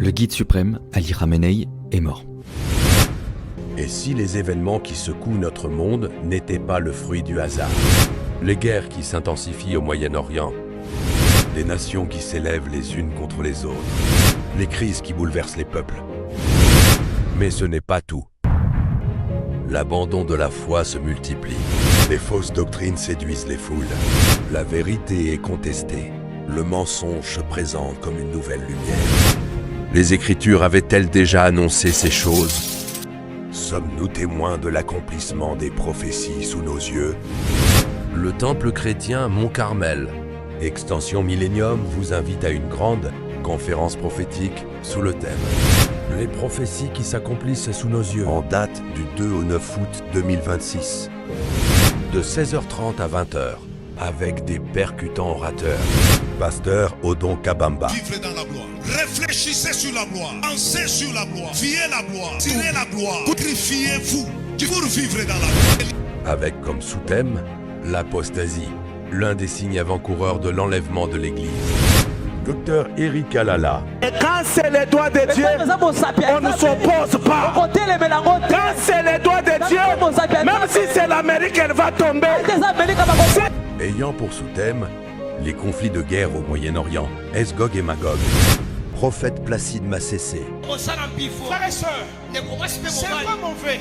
Le guide suprême, Ali Khamenei, est mort. Et si les événements qui secouent notre monde n'étaient pas le fruit du hasard? Les guerres qui s'intensifient au Moyen-Orient, les nations qui s'élèvent les unes contre les autres, les crises qui bouleversent les peuples. Mais ce n'est pas tout. L'abandon de la foi se multiplie. Les fausses doctrines séduisent les foules. La vérité est contestée. Le mensonge se présente comme une nouvelle lumière. Les Écritures avaient-elles déjà annoncé ces choses? Sommes-nous témoins de l'accomplissement des prophéties sous nos yeux? Le temple chrétien Mont Carmel, Extension Millennium, vous invite à une grande conférence prophétique sous le thème « Les prophéties qui s'accomplissent sous nos yeux » en date du 2 au 9 août 2026, de 16h30 à 20h, avec des percutants orateurs. Pasteur Odon Kabamba. Vivre dans la gloire. Réfléchissez sur la gloire. Pensez sur la gloire. Viez la gloire. Tirez la gloire. Sacrifiez-vous pour vivre dans la gloire. Avec comme sous-thème l'apostasie, l'un des signes avant-coureurs de l'enlèvement de l'Église. Docteur Eric Alala. Et quand c'est les doigts de Dieu, on ne s'oppose pas. Quand c'est les doigts de Dieu, même si c'est l'Amérique, elle va tomber. Ayant pour sous-thème les conflits de guerre au Moyen-Orient, Esgog et Magog. Prophète Placide Massessé. Frères et sœurs, c'est pas mauvais.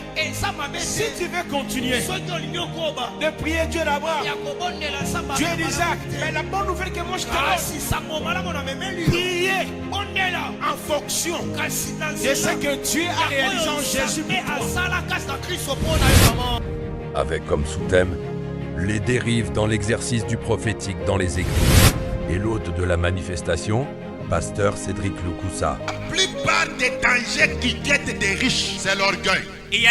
Si tu veux continuer de prier Dieu d'abord, Dieu d'Isaac, mais la bonne nouvelle que moi je te donne, priez en fonction de ce que Dieu a réalisé en Jésus. Avec comme sous-thème les dérives dans l'exercice du prophétique dans les églises. Et l'hôte de la manifestation, pasteur Cédric Loukoussa. La plupart des dangers qui guettent des riches, c'est l'orgueil.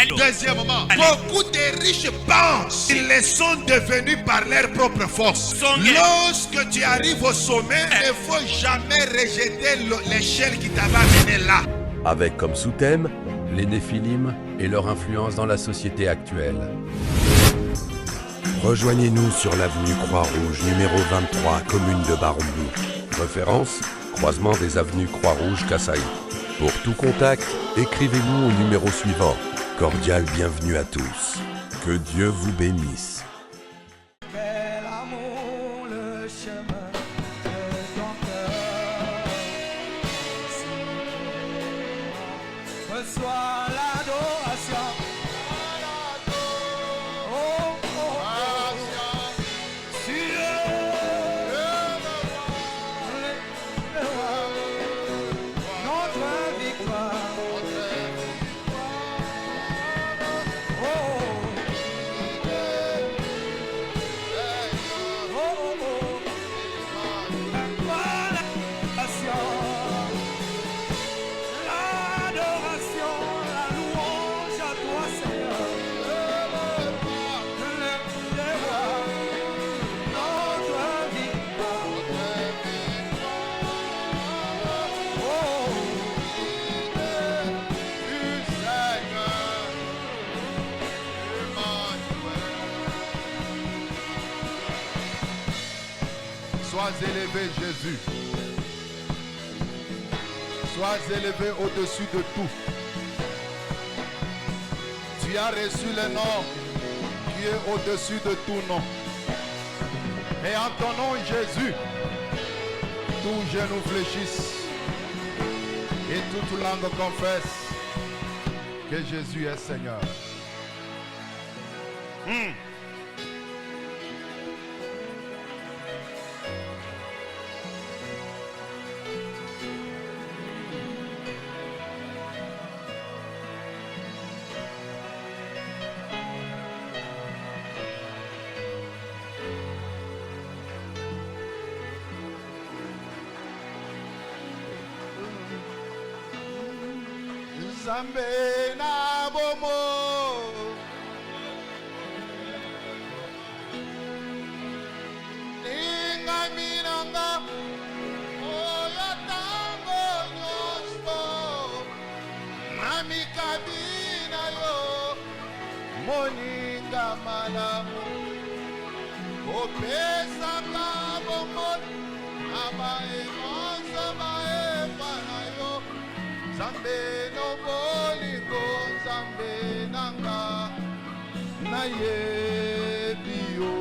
Deuxièmement, beaucoup de riches pensent qu'ils les sont devenus par leur propre force. Lorsque tu arrives au sommet, il ne faut jamais rejeter l'échelle qui t'avait amené là. Avec comme sous-thème les Néphilim et leur influence dans la société actuelle. Rejoignez-nous sur l'avenue Croix-Rouge, numéro 23, commune de Barombou. Référence, croisement des avenues Croix-Rouge, Kassaï. Pour tout contact, écrivez-nous au numéro suivant. Cordial bienvenue à tous. Que Dieu vous bénisse. Reçois l'adoration. Sois élevé, Jésus. Sois élevé au-dessus de tout. Tu as reçu le nom qui est au-dessus de tout nom. Et en ton nom, Jésus, tout genou fléchisse et toute langue confesse que Jésus est Seigneur. Zambe na bomo Ninga minanga Oya tango nyosto Mami kabina yo Moninga malamu Opesa ka bomo Abae manza bae para yo Nzambe no bolingo Nzambe nanga na yebi yo.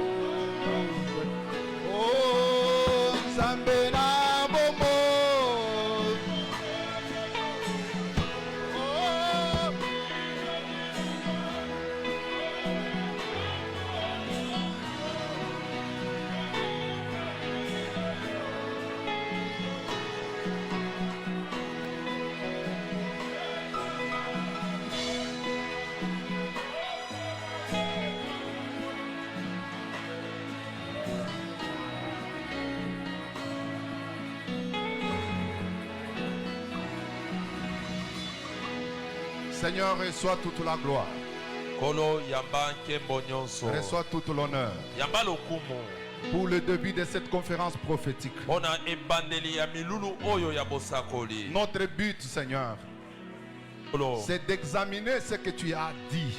Oh Nzambe na bomo. Seigneur, reçois toute la gloire. Reçois toute l'honneur. Pour le début de cette conférence prophétique. Notre but, Seigneur, c'est d'examiner ce que tu as dit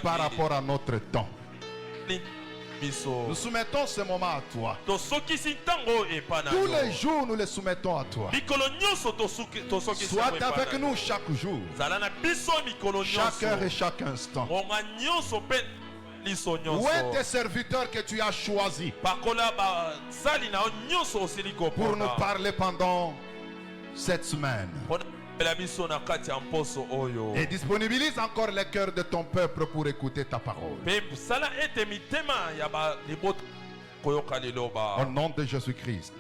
par rapport à notre temps. Nous soumettons ce moment à toi. Tous les jours, nous les soumettons à toi. Sois avec nous chaque jour, chaque heure et chaque instant. Où est tes serviteurs que tu as choisis pour nous parler pendant cette semaine? Et disponibilise encore les cœurs de ton peuple pour écouter ta parole. Au nom de Jésus-Christ.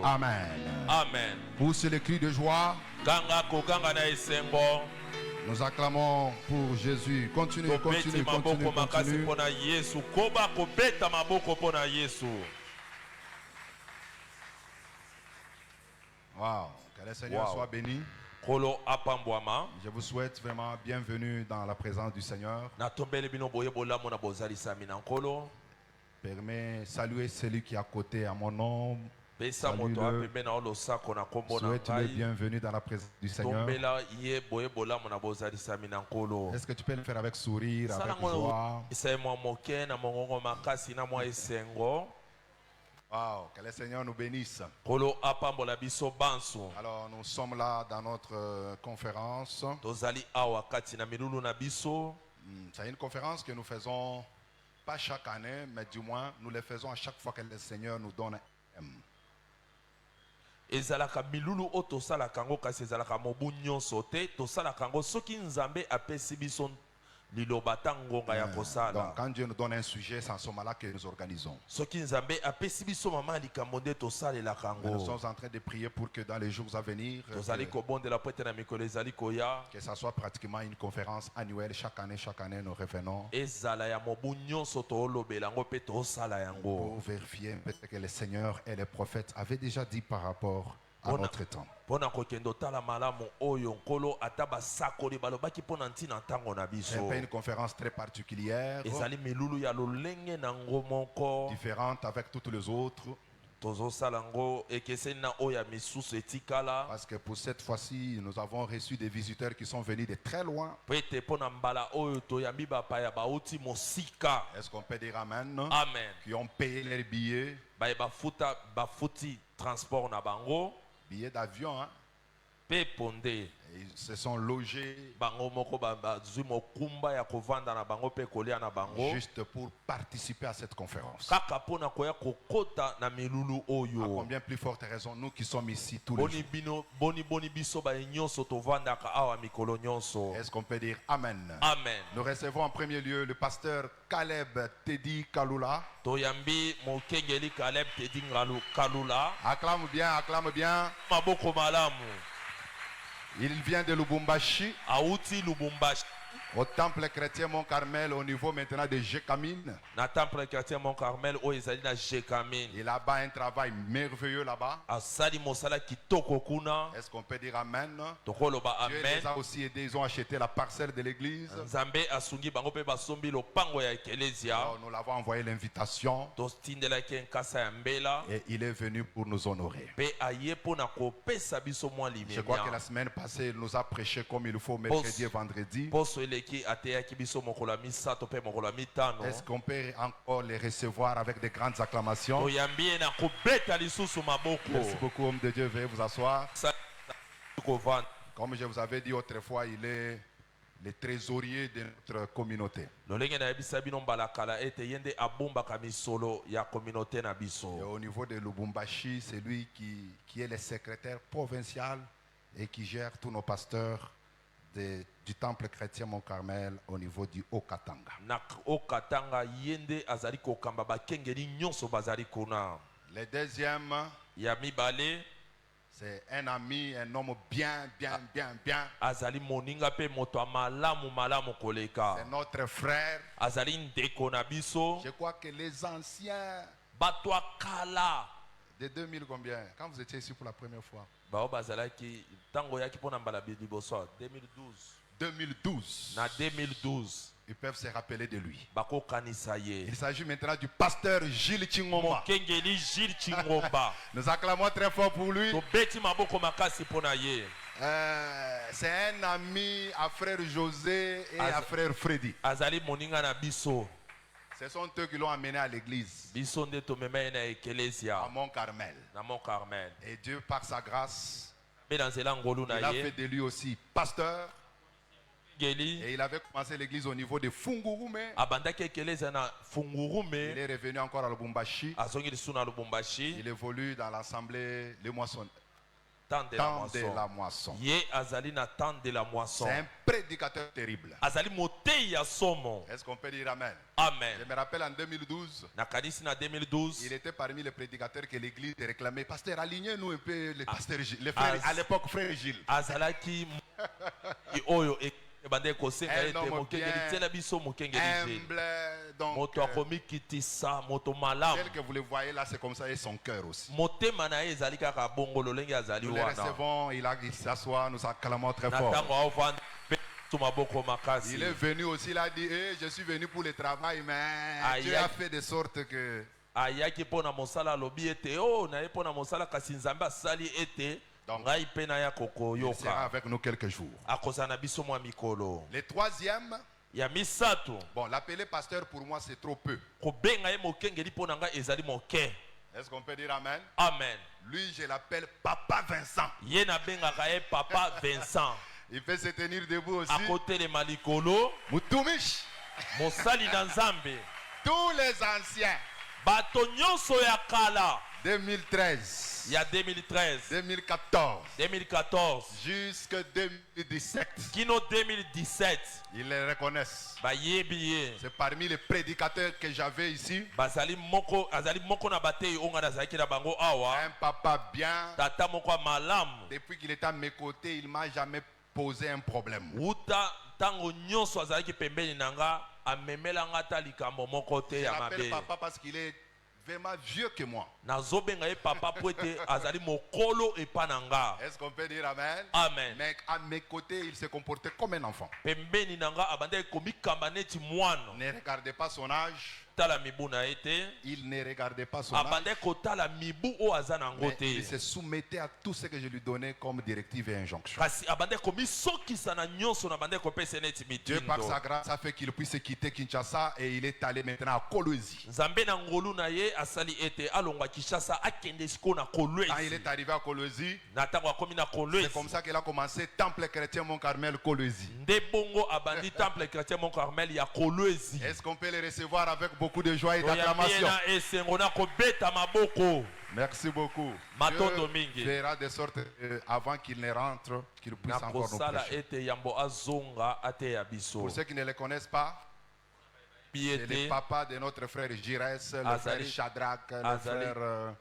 Amen. Amen. Pousse les cris de joie. Nous acclamons pour Jésus. Continue, continue, continue, continue. Wow. Que le Seigneur soit béni. Je vous souhaite vraiment bienvenue dans la présence du Seigneur. Permets saluer celui qui est à côté à mon nom. Souhaite-le bienvenue dans la présence du Seigneur. Est-ce que tu peux le faire avec sourire, avec joie? Wow, que le Seigneur nous bénisse. Alors nous sommes là dans notre conférence. C'est une conférence que nous faisons pas chaque année, mais du moins nous le faisons à chaque fois que le Seigneur nous donne un thème. Ezalaka milulu oto sala kango kasi ezalaka mobu nyonso te to sala kango soki nzambe apesi biso liloba ngonga ya kosala. Donc quand Dieu nous donne un sujet, c'est en ce moment-là que nous organisons. Soki nzambe apesi biso mama likambo nde to sala la kango. Nous sommes en train de prier pour que dans les jours à venir que ça soit pratiquement une conférence annuelle. Chaque année nous revenons pour vérifier peut-être que le Seigneur et les prophètes avaient déjà dit par rapport à notre temps. C'est une conférence très particulière, différente avec toutes les autres. Parce que pour cette fois-ci, nous avons reçu des visiteurs qui sont venus de très loin. Est-ce qu'on peut dire Amen? Amen. Qui ont payé leurs billets. Billets d'avion, hein? Et ils se sont logés juste pour participer à cette conférence. À combien plus forte raison nous qui sommes ici tous les jours. Est-ce qu'on peut dire Amen? Amen. Nous recevons en premier lieu le pasteur Caleb Teddy Kalula. Acclame bien, acclame bien. Il vient de Lubumbashi. Au temple chrétien Mont Carmel, au niveau maintenant de Jekamine. Il a un travail merveilleux là-bas. Est-ce qu'on peut dire Amen? Dieu les a aussi aidés, ils ont acheté la parcelle de l'église. Alors, nous l'avons envoyé l'invitation. Et il est venu pour nous honorer. Je crois que la semaine passée, il nous a prêché comme il faut, mercredi et vendredi. Est-ce qu'on peut encore les recevoir avec des grandes acclamations? Merci beaucoup, homme de Dieu. Veuillez vous asseoir. Comme je vous avais dit autrefois, il est le trésorier de notre communauté. Et au niveau de Lubumbashi, c'est lui qui est le secrétaire provincial et qui gère tous nos pasteurs du temple chrétien Mont-Carmel au niveau du Haut-Katanga. Le deuxième, c'est un ami, un homme bien. C'est notre frère. Je crois que les anciens de 2000 combien? Quand vous étiez ici pour la première fois? 2012. Ils peuvent se rappeler de lui. Il s'agit maintenant du pasteur Gilles Chingomba. Nous acclamons très fort pour lui. C'est un ami à frère José et à frère Freddy. Ce sont eux qui l'ont amené à l'église, à Mont-Carmel. Et Dieu, par sa grâce, il a fait de lui aussi pasteur. Et il avait commencé l'église au niveau de Fungurume. Il est revenu encore à Lubumbashi. Il évolue dans l'assemblée Le Moisson. Temps de la moisson. C'est un prédicateur terrible. Est-ce qu'on peut dire amen? Amen. Je me rappelle en 2012, il était parmi les prédicateurs que l'église réclamait. Pasteur, alignez-nous un peu les pasteurs, les frères, à l'époque frère Gilles. Un homme bien humble, donc tel que vous le voyez là, c'est comme ça et son cœur aussi. Nous le recevons, il s'assoit, nous acclamons très fort. Il est venu aussi, il a dit je suis venu pour le travail, mais Dieu a fait de sorte que donc, il sera avec nous quelques jours. Le troisième, bon, l'appeler pasteur pour moi c'est trop peu. Est-ce qu'on peut dire amen? Amen. Lui, je l'appelle Papa Vincent. Papa Vincent. Il peut se tenir debout aussi. À côté de Malikolo, Mutumish. Mosali Nzambe. Tous les anciens. Batonyo Soyakala. 2013. Il y a 2013. 2014. Jusque 2017. Kino 2017. Ils les reconnaissent. C'est parmi les prédicateurs que j'avais ici. Un papa bien. Depuis qu'il était à mes côtés, il ne m'a jamais posé un problème. Je l'appelle papa parce qu'il est vraiment vieux que moi. Est-ce qu'on peut dire amen? Amen. Mais à mes côtés, il se comportait comme un enfant. Ne regardez pas son âge. Il ne regardait pas son âge. Mais il se soumettait à tout ce que je lui donnais comme directive et injonction. Dieu par sa grâce a fait qu'il puisse quitter Kinshasa et il est allé maintenant à Kolwezi. Quand il est arrivé à Kolwezi, c'est comme ça qu'il a commencé Temple chrétien Mont-Carmel Kolwezi. Est-ce qu'on peut les recevoir avec beaucoup de joie et d'acclamation? Merci beaucoup. Dieu fera de sorte avant qu'il ne rentre, qu'il puisse encore nous prêcher. Pour ceux qui ne le connaissent pas, c'est le papa de notre frère Jires, le frère Shadrach, le frère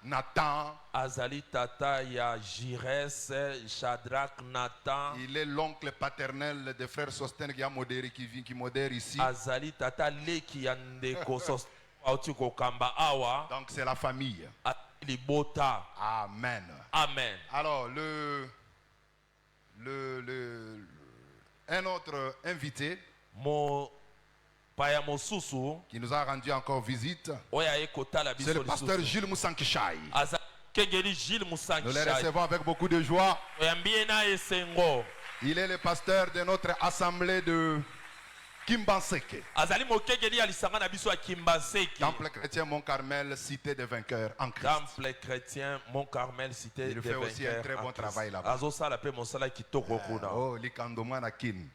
Nathan. Azali Tata ya Jires, Shadrach, Nathan. Il est l'oncle paternel de frère Sosten qui a modéré, qui modère ici. Azali Tata Leki Yandeko Sosten. Donc c'est la famille. Amen. Amen. Alors un autre invité qui nous a rendu encore visite, c'est le pasteur Gilles Moussankishai. Nous les recevons avec beaucoup de joie. Il est le pasteur de notre assemblée de Kimbanseke. Temple chrétien Mont Carmel, cité des vainqueurs en Christ. Temple chrétien Mont Carmel, cité des vainqueurs. Il fait aussi un très bon travail là-bas. Oh, Likandoma Nakin.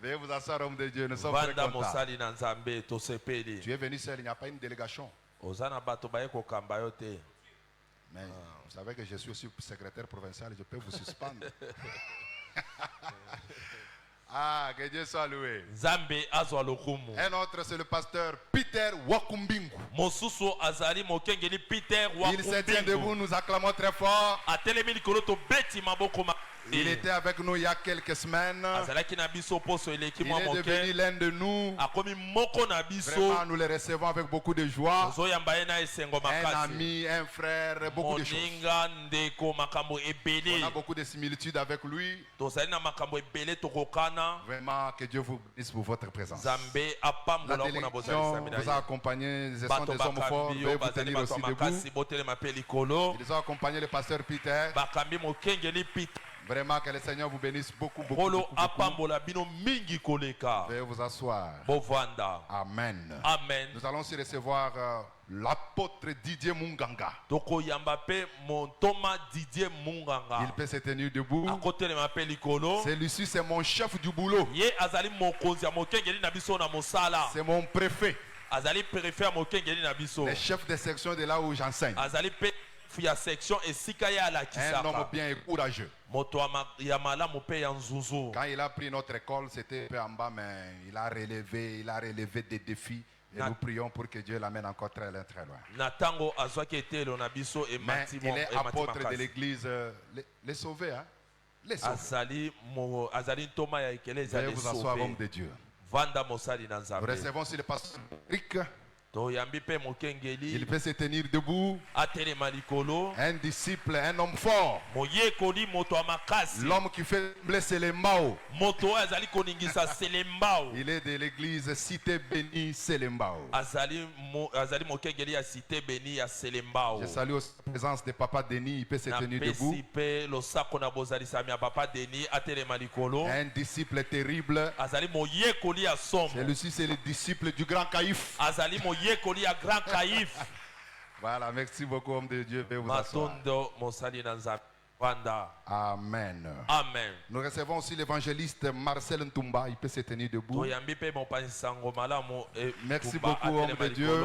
Veuillez vous asseoir, homme de Dieu, nous sommes très contents. Tu es venu seul, il n'y a pas une délégation. Mais vous savez que je suis aussi secrétaire provincial, je peux vous suspendre. Ah, que Dieu soit loué. Un autre, c'est le pasteur Peter Wakumbingu. Il se tient debout, nous acclamons très fort. Il était avec nous il y a quelques semaines. Il est devenu l'un de nous. Vraiment, nous le recevons avec beaucoup de joie. Un ami, un frère, beaucoup de choses. On a beaucoup de similitudes avec lui. Vraiment, que Dieu vous bénisse pour votre présence. La délégation vous a accompagné. Ce sont des hommes forts. Veuillez vous tenir aussi debout. Ils ont accompagné le pasteur Peter. Vraiment que le Seigneur vous bénisse beaucoup, beaucoup, beaucoup. Veuillez vous asseoir. Amen. Amen. Nous allons aussi recevoir l'apôtre Didier Munganga. Il peut se tenir debout. Celui-ci, c'est mon chef du boulot. C'est mon préfet. Le chef de section de là où j'enseigne. Un homme bien et courageux. Quand il a pris notre école, c'était un peu en bas, mais il a relevé des défis. Et nous prions pour que Dieu l'amène encore très loin. Mais il est apôtre de l'église, les sauvés. Hein? Les sauvés. Veuillez vous asseoir, homme de Dieu. Nous recevons aussi le pasteur Rick. Il peut se tenir debout. Un disciple, un homme fort. L'homme qui fait blesser les Mao. Il est de l'église Cité Bénie Selembao. Je salue aussi la présence de Papa Denis. Il peut se tenir debout. Un disciple terrible. Celui-ci, c'est le disciple du grand Caïphe. Voilà, merci beaucoup, homme de Dieu. Vous asseoir. Amen. Amen. Nous recevons aussi l'évangéliste Marcel Ntumba. Il peut se tenir debout. Merci beaucoup, homme de Dieu.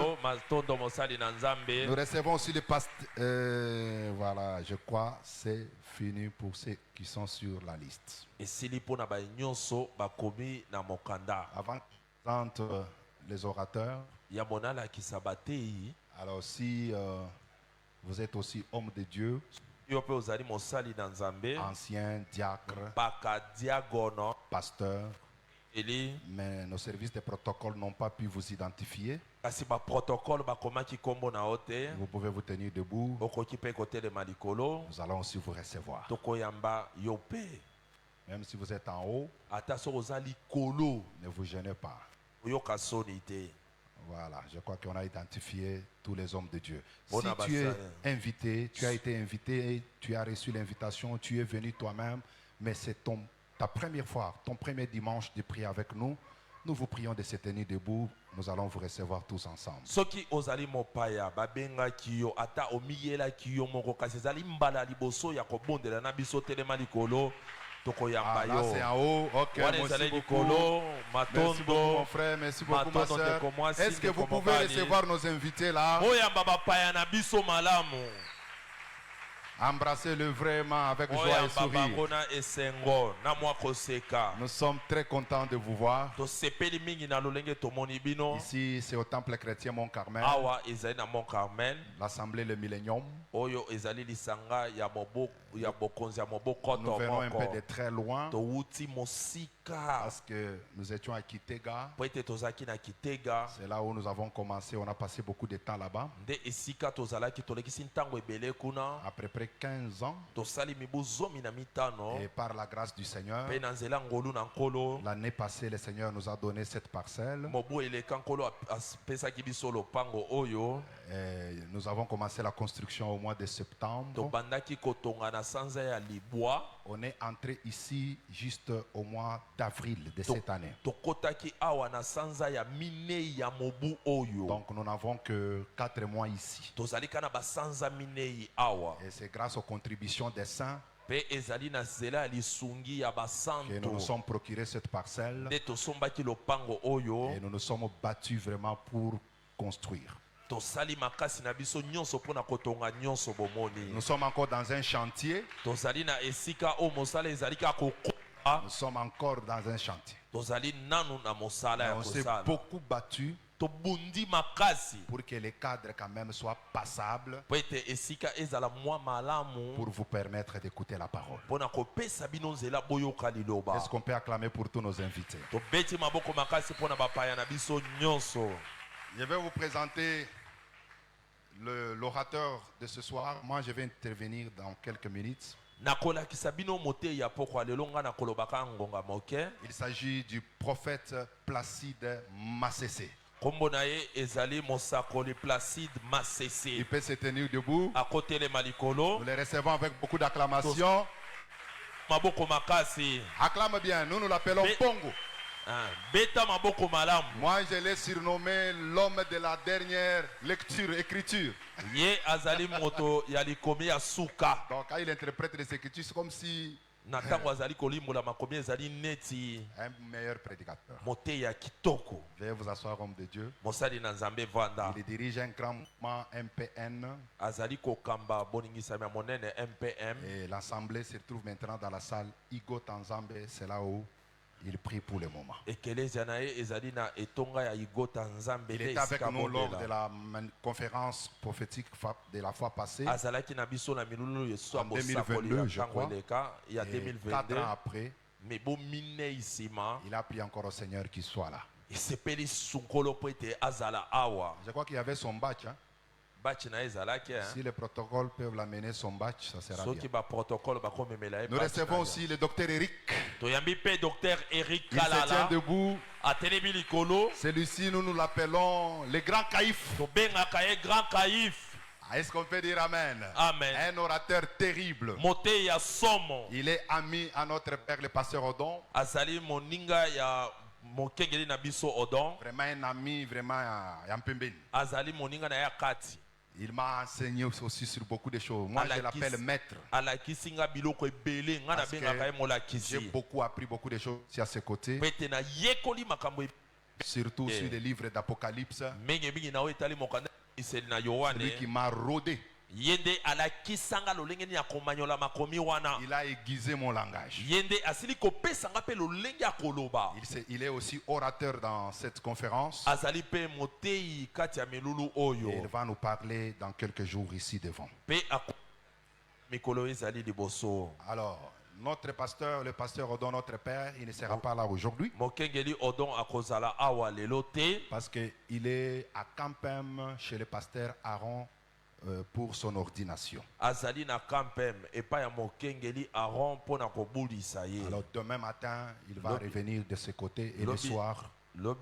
Nous recevons aussi le pasteur. Voilà, je crois c'est fini pour ceux qui sont sur la liste. Avant que je présente les orateurs. Alors si vous êtes aussi homme de Dieu, ancien diacre, pasteur, mais nos services de protocole n'ont pas pu vous identifier. Vous pouvez vous tenir debout. Nous allons aussi vous recevoir. Même si vous êtes en haut, ne vous gênez pas. Voilà, je crois qu'on a identifié tous les hommes de Dieu. Si tu es invité, tu as été invité, tu as reçu l'invitation, tu es venu toi-même, mais c'est ta première fois, ton premier dimanche de prier avec nous, nous vous prions de se tenir debout, nous allons vous recevoir tous ensemble. Ah, là c'est en haut. Ok, merci beaucoup. Merci beaucoup mon frère, merci beaucoup ma soeur. Est-ce que vous pouvez recevoir nos invités là? Embrassez-le vraiment avec joie et sourire. Nous sommes très contents de vous voir. Ici, c'est au Temple chrétien Mont Carmel. L'Assemblée Le Millénium. Nous venons un peu de très loin. Parce que nous étions à Kitega. C'est là où nous avons commencé. On a passé beaucoup de temps là-bas. À peu près fait 15 ans. Et par la grâce du Seigneur, l'année passée, le Seigneur nous a donné cette parcelle. Et nous avons commencé la construction au mois de septembre. On est entré ici juste au mois d'avril de cette année. Donc nous n'avons que 4 mois ici. Et c'est grâce aux contributions des saints que nous nous sommes procurés cette parcelle. Et nous nous sommes battus vraiment pour construire. Nous sommes encore dans un chantier. Nous sommes encore dans un chantier. On s'est beaucoup battu pour que les cadres quand même soient passables, pour vous permettre d'écouter la parole. Est-ce qu'on peut acclamer pour tous nos invités? Je vais vous présenter l'orateur de ce soir. Moi, je vais intervenir dans quelques minutes. Il s'agit du prophète Placide Massessé. Il peut se tenir debout. Nous le recevons avec beaucoup d'acclamation. Acclame bien, nous l'appelons Pongo. Moi je l'ai surnommé l'homme de la dernière écriture. Donc quand il interprète les écritures, c'est comme si un meilleur prédicateur. Veuillez vous asseoir, homme de Dieu. Il dirige un grand mouvement MPN. Et l'assemblée se trouve maintenant dans la salle Igo Tanzambe. C'est là où il prie pour le moment. Il était avec nous lors de la conférence prophétique de la fois passée. En 2022, je crois. Et 4 ans après, il a prié encore au Seigneur qu'il soit là. Je crois qu'il y avait son badge. Si les protocoles peuvent l'amener son badge, ça sera bien. Nous recevons aussi le docteur Eric. Il se tient debout. Celui-ci, nous l'appelons le grand Caïf. Est-ce qu'on peut dire Amen? Amen. Un orateur terrible. Il est ami à notre père, le pasteur Odon. Vraiment un ami, vraiment un pembeni. Il m'a enseigné aussi sur beaucoup de choses. Moi, je l'appelle maître. J'ai beaucoup appris beaucoup de choses à ses côtés. Surtout sur les livres d'Apocalypse. Celui qui m'a rodé. Il a aiguisé mon langage. Il est aussi orateur dans cette conférence. Et il va nous parler dans quelques jours ici devant. Alors, notre pasteur, le pasteur Odon, notre père, il ne sera pas là aujourd'hui. Parce qu'il est à Campem chez le pasteur Aaron. Pour son ordination. Alors demain matin, il va revenir de ce côté et le soir, nous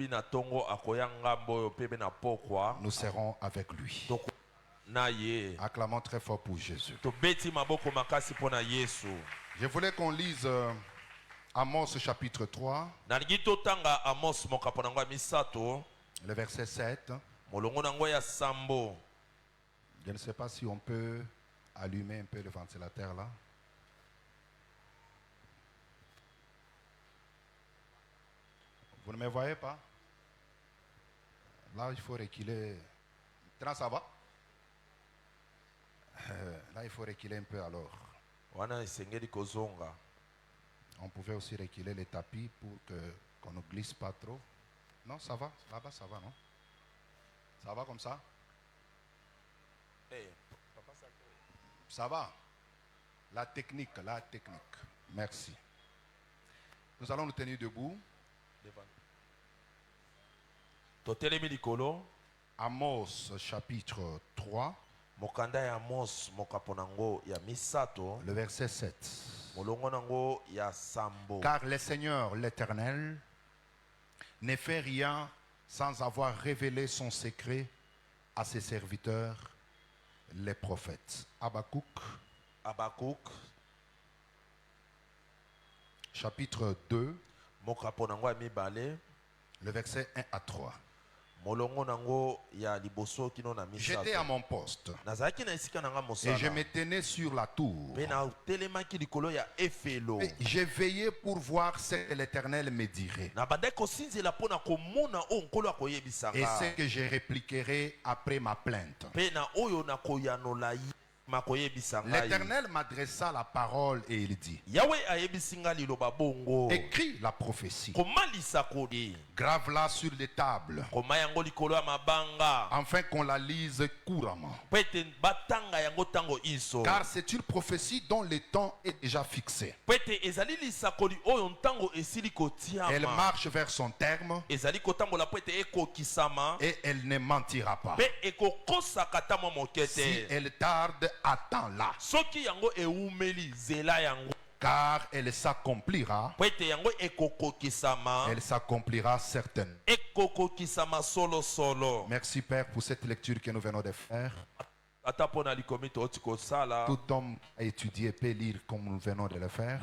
serons avec lui. Acclamons très fort pour Jésus. Je voulais qu'on lise Amos chapitre 3, le verset 7. Je ne sais pas si on peut allumer un peu le ventilateur là. Vous ne me voyez pas? Là, il faut reculer. Ça va? Là, il faut reculer un peu alors. On pouvait aussi reculer les tapis pour qu'on ne glisse pas trop. Non, ça va. Là-bas, ça va, non? Ça va comme ça? Ça va? La technique. Merci. Nous allons nous tenir debout. Amos chapitre 3. Mokanda ya Amos mokaponango ya misato. Le verset 7. Molongo nango ya sambo. Car le Seigneur, l'Éternel, ne fait rien sans avoir révélé son secret à ses serviteurs, les prophètes. Habakkuk. Chapitre 2. Mokaponango ya mibale. Le verset 1 à 3. J'étais à mon poste et je me tenais sur la tour. Et j'ai veillé pour voir ce que l'Éternel me dirait et ce que je répliquerai après ma plainte. L'Éternel m'adressa la parole et il dit: écris la prophétie, grave-la sur les tables, afin qu'on la lise couramment. Car c'est une prophétie dont le temps est déjà fixé. Elle marche vers son terme et elle ne mentira pas. Si elle tarde, attends-la, car elle s'accomplira. Elle s'accomplira certainement. Merci Père pour cette lecture que nous venons de faire. Tout homme a étudié peut lire comme nous venons de le faire.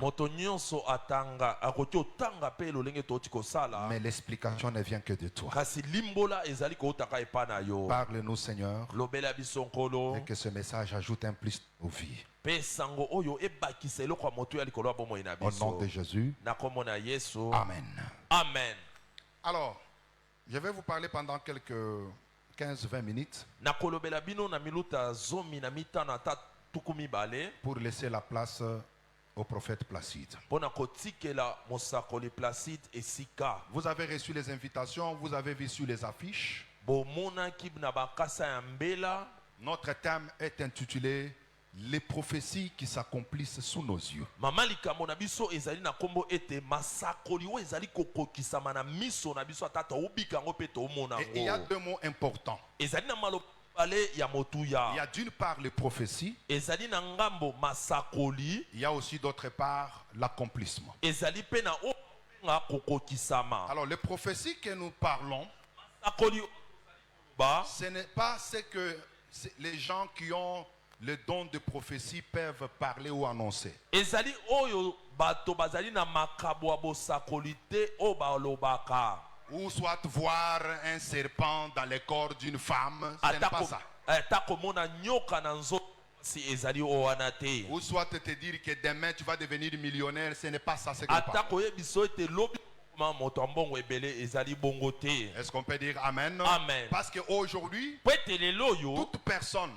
Mais l'explication ne vient que de toi. Parle-nous Seigneur, et que ce message ajoute un plus aux vies. Au nom de Jésus. Amen. Amen. Alors, je vais vous parler pendant quelques 15-20 minutes pour laisser la place au prophète Placide. Vous avez reçu les invitations, vous avez vu sur les affiches. Notre thème est intitulé les prophéties qui s'accomplissent sous nos yeux. Et il y a deux mots importants. Il y a d'une part les prophéties. Il y a aussi d'autre part l'accomplissement. Alors les prophéties que nous parlons, ce n'est pas ce que les gens qui ont le don de prophétie peuvent parler ou annoncer. Ou soit voir un serpent dans le corps d'une femme, ce n'est pas ça. Ou soit te dire que demain tu vas devenir millionnaire, ce n'est pas ça ce que je parle. Est-ce qu'on peut dire Amen? Amen. Parce qu'aujourd'hui, toute personne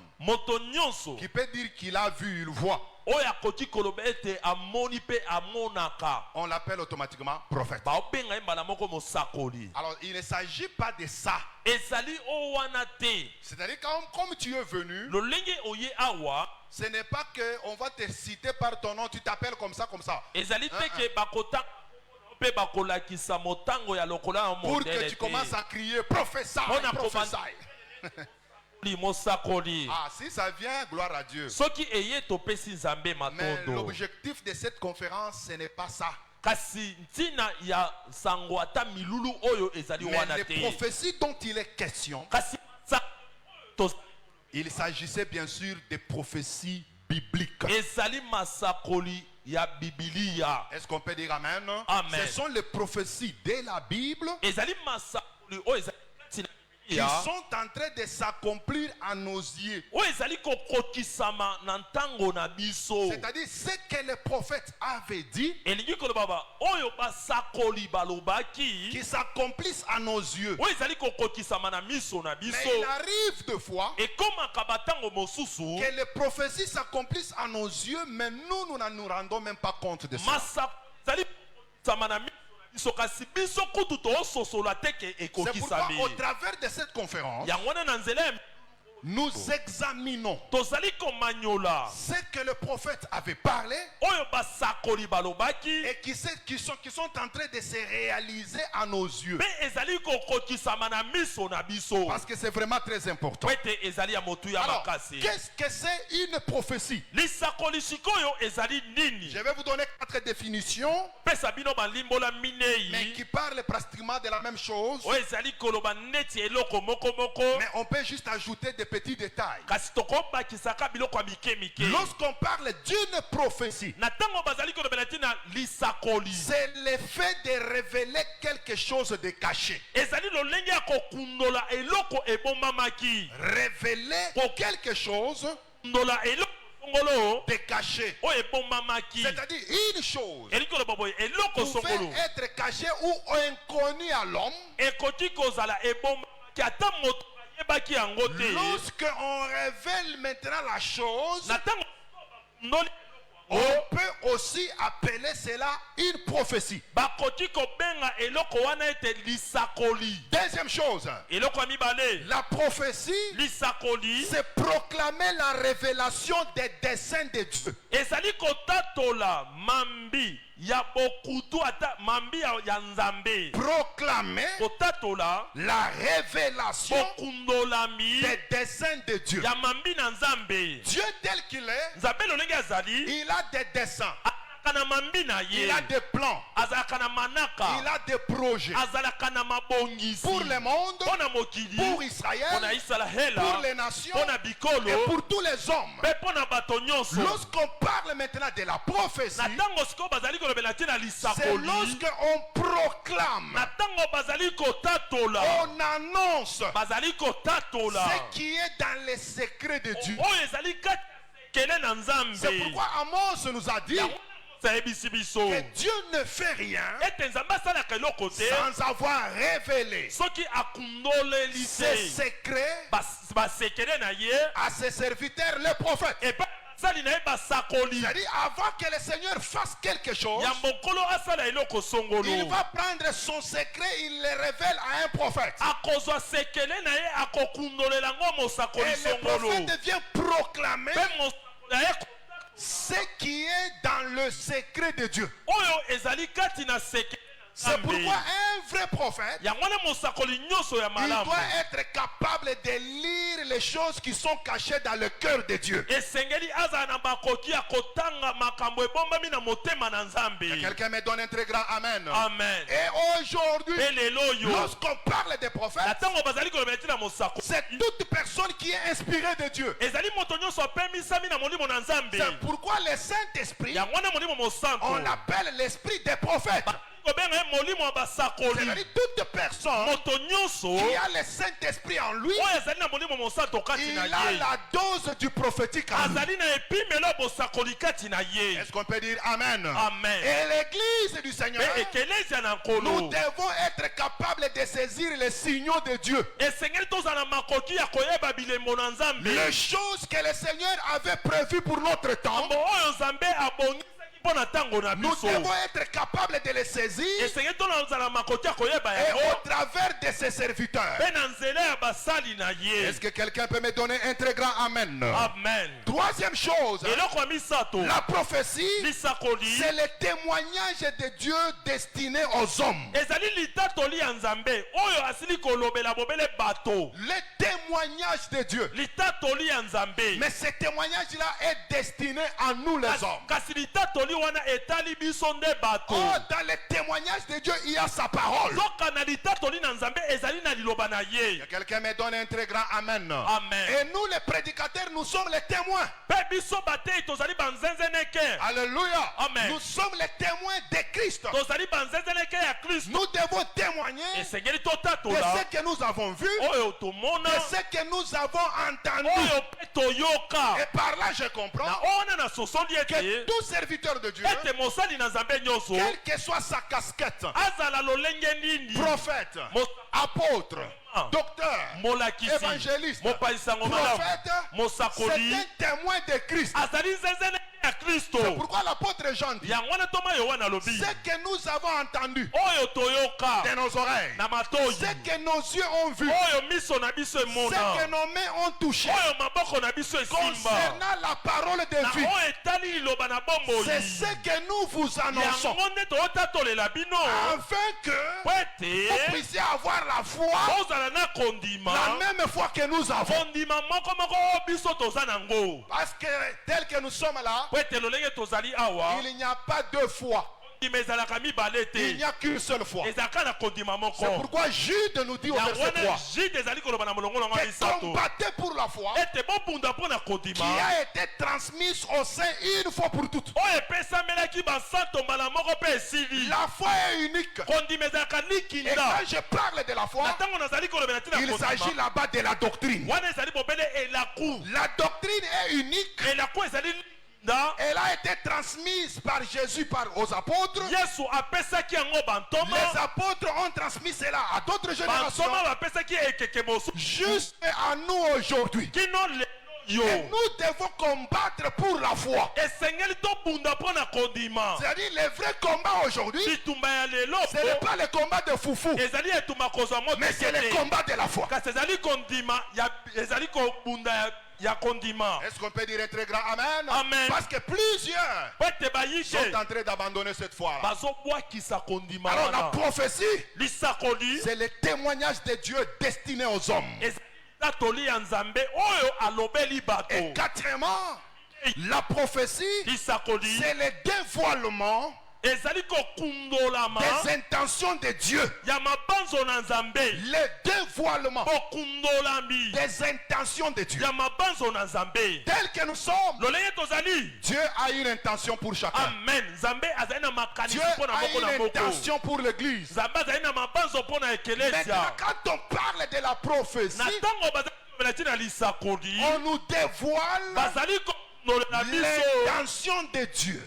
qui peut dire qu'il a vu, il voit, on l'appelle automatiquement prophète. Alors il ne s'agit pas de ça. C'est-à-dire comme tu es venu, ce n'est pas qu'on va te citer par ton nom, tu t'appelles comme ça, comme ça. Pour que tu commences à crier prophète. Ah, si ça vient, gloire à Dieu. Mais l'objectif de cette conférence, ce n'est pas ça. Mais les prophéties dont il est question, il s'agissait bien sûr des prophéties bibliques. Est-ce qu'on peut dire Amen? Amen. Ce sont les prophéties de la Bible qui sont en train de s'accomplir à nos yeux. C'est-à-dire ce que le prophète avait dit qui s'accomplissent à nos yeux. Mais il arrive de fois que les prophéties s'accomplissent à nos yeux, mais nous ne nous rendons même pas compte de ça. C'est pourquoi au travers de cette conférence, nous examinons ce que le prophète avait parlé et qui sont en train de se réaliser à nos yeux. Parce que c'est vraiment très important. Alors, qu'est-ce que c'est une prophétie? Je vais vous donner 4 définitions, mais qui parlent pratiquement de la même chose. Mais on peut juste ajouter des petits détails. Lorsqu'on parle d'une prophétie, c'est l'effet de révéler quelque chose de caché. Révéler quelque chose de caché. C'est-à-dire une chose pouvait être cachée ou inconnue à l'homme. Lorsqu'on révèle maintenant la chose, on peut aussi appeler cela une prophétie. Deuxième chose, la prophétie, c'est proclamer la révélation des desseins de Dieu. Proclamer la révélation des desseins de Dieu. Dieu tel qu'il est, il a des desseins. Il a des plans. Il a des projets pour le monde, pour Israël, pour les nations et pour tous les hommes. Lorsqu'on parle maintenant de la prophétie, c'est lorsqu'on proclame, on annonce ce qui est dans les secrets de Dieu. C'est pourquoi Amos nous a dit que Dieu ne fait rien sans avoir révélé ses secrets à ses serviteurs, les prophètes. C'est-à-dire, avant que le Seigneur fasse quelque chose, il va prendre son secret, il le révèle à un prophète. Et le prophète devient proclamer ce qui est dans le secret de Dieu. C'est pourquoi un vrai prophète, il doit être capable de lire les choses qui sont cachées dans le cœur de Dieu. Quelqu'un me donne un très grand amen. Amen. Et aujourd'hui, lorsqu'on parle des prophètes, c'est toute personne qui est inspirée de Dieu. C'est pourquoi le Saint-Esprit, on l'appelle l'esprit des prophètes. C'est-à-dire toute personne qui a le Saint-Esprit en lui, il a la dose du prophétique en lui. Est-ce qu'on peut dire Amen? Amen. Et l'église du Seigneur, nous devons être capables de saisir les signaux de Dieu. Les choses que le Seigneur avait prévues pour notre temps, nous devons être capables de les saisir et au travers de ses serviteurs. Est-ce que quelqu'un peut me donner un très grand amen? Amen. Troisième chose, la prophétie, c'est le témoignage de Dieu destiné aux hommes. Le témoignage de Dieu. Mais ce témoignage-là est destiné à nous les hommes. Oh, dans le témoignage de Dieu, il y a sa parole. Quelqu'un me donne un très grand amen. Amen. Et nous, les prédicateurs, nous sommes les témoins. Alléluia. Amen. Nous sommes les témoins de Christ. Nous devons témoigner de ce que nous avons vu, de ce que nous avons entendu. Et par là, je comprends que tout serviteur de Dieu, quelle que soit sa casquette, prophète, apôtre, docteur, évangéliste, prophète, c'est un témoin de Christ. C'est pourquoi l'apôtre Jean dit ce que nous avons entendu de nos oreilles, ce que nos yeux ont vu, ce que nos mains ont touché concernant la parole de vie, c'est ce que nous vous annonçons, afin que vous puissiez avoir la foi, la même foi que nous avons. Parce que tel que nous sommes là, il n'y a pas deux fois. Il n'y a qu'une seule fois. C'est pourquoi Jude nous dit au verset 3 que combattez pour la foi qui a été transmise au sein une fois pour toutes. La foi est unique. Et quand je parle de la foi, il s'agit là-bas de la doctrine. La doctrine est unique. Elle a été transmise par Jésus aux apôtres. Les apôtres ont transmis cela à d'autres générations. Juste à nous aujourd'hui. Et nous devons combattre pour la foi. C'est-à-dire le vrai combat aujourd'hui, ce n'est pas le combat de foufou, mais c'est le combat de la foi. Est-ce qu'on peut dire un très grand amen? Amen. Parce que plusieurs sont en train d'abandonner cette foi. Alors la prophétie, c'est le témoignage de Dieu destiné aux hommes. Et quatrièmement, la prophétie, c'est le dévoilement des intentions de Dieu. Le dévoilement des intentions de Dieu. Tel que nous sommes, Dieu a une intention pour chacun. Dieu a une intention pour l'église. Maintenant, quand on parle de la prophétie, on nous dévoile l'intention de Dieu.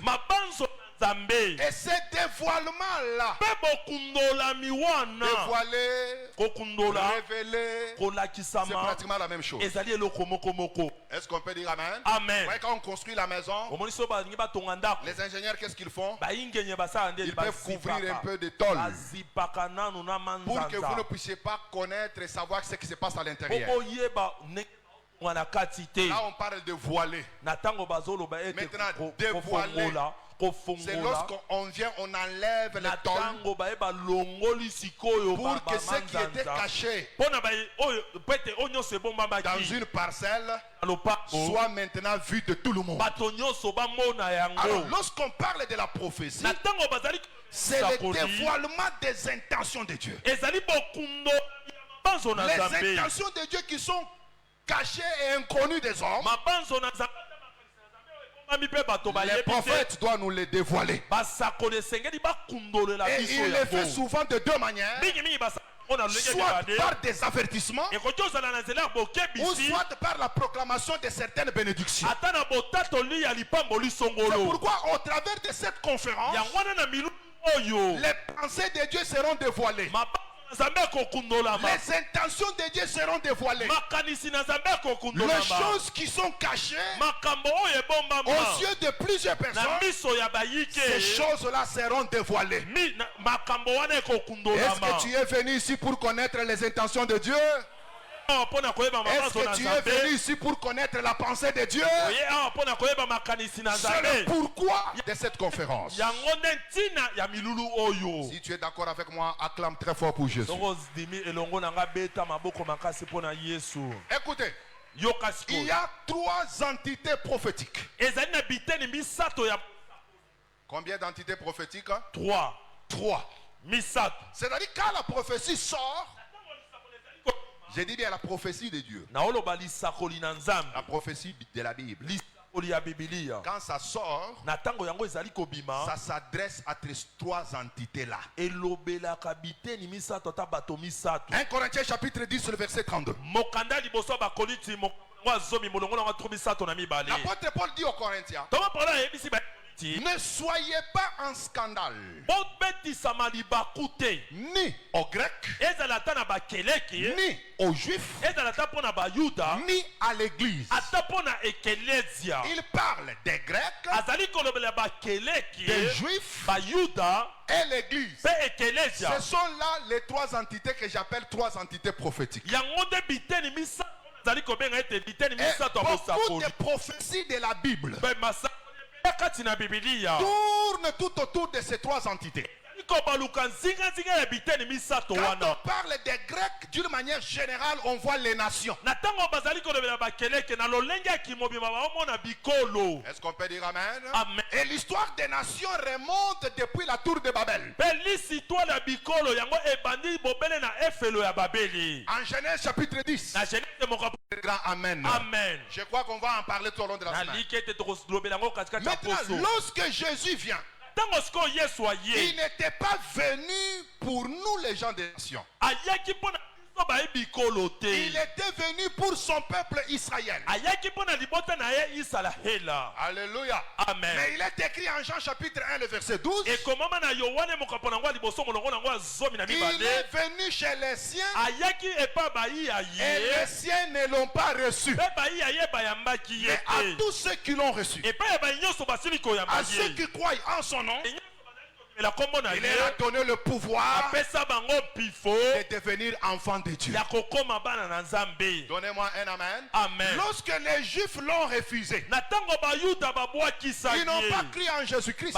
Et ce dévoilement-là, dévoiler, révéler, c'est pratiquement la même chose. Est-ce qu'on peut dire amen? Amen. Ouais, quand on construit la maison, les ingénieurs, qu'est-ce qu'ils font? Ils peuvent couvrir un peu de tôle pour que vous ne puissiez pas connaître et savoir ce qui se passe à l'intérieur. Là, on parle de voiler. Maintenant, dévoiler, c'est lorsqu'on vient, on enlève les tôles pour que ce qui était caché dans une parcelle soit maintenant vu de tout le monde. Alors, lorsqu'on parle de la prophétie, c'est le dévoilement des intentions de Dieu. Les intentions de Dieu qui sont cachées et inconnues des hommes, les prophètes doivent nous les dévoiler. Et il les fait souvent de deux manières. Soit par des avertissements, ou soit par la proclamation de certaines bénédictions. C'est pourquoi au travers de cette conférence, les pensées de Dieu seront dévoilées. Les intentions de Dieu seront dévoilées. Les choses qui sont cachées aux yeux de plusieurs personnes, ces choses-là seront dévoilées. Est-ce que tu es venu ici pour connaître les intentions de Dieu? Est-ce que tu es venu ici pour connaître la pensée de Dieu? C'est le pourquoi de cette conférence. Si tu es d'accord avec moi, acclame très fort pour Jésus. Écoutez, il y a trois entités prophétiques. Combien d'entités prophétiques? Trois. C'est-à-dire quand la prophétie sort, j'ai dit bien la prophétie de Dieu, la prophétie de la Bible, quand ça sort, ça s'adresse à ces trois entités-là. 1 Corinthiens chapitre 10, le verset 32. L'apôtre Paul dit aux Corinthiens, Ne soyez pas en scandale, ni aux Grecs, ni aux Juifs, ni à l'Église. Il parle des Grecs, des Juifs et l'Église. Ce sont là les trois entités que j'appelle trois entités prophétiques. Et beaucoup de prophéties de la Bible tournent tout autour de ces trois entités. Quand on parle des Grecs, d'une manière générale, on voit les nations. Est-ce qu'on peut dire amen? Amen. Et l'histoire des nations remonte depuis la tour de Babel. En Genèse chapitre 10. Grand amen. Amen. Je crois qu'on va en parler tout au long de la semaine. Maintenant, lorsque Jésus vient, il n'était pas venu pour nous les gens des nations. Il était venu pour son peuple Israël. Alléluia. Amen. Mais il est écrit en Jean chapitre 1 le verset 12. Il est venu chez les siens et les siens ne l'ont pas reçu. Mais à tous ceux qui l'ont reçu, à ceux qui croient en son nom, il leur a donné le pouvoir de devenir enfants de Dieu. Donnez-moi un amen. Amen. Lorsque les Juifs l'ont refusé, ils n'ont pas cru en Jésus-Christ,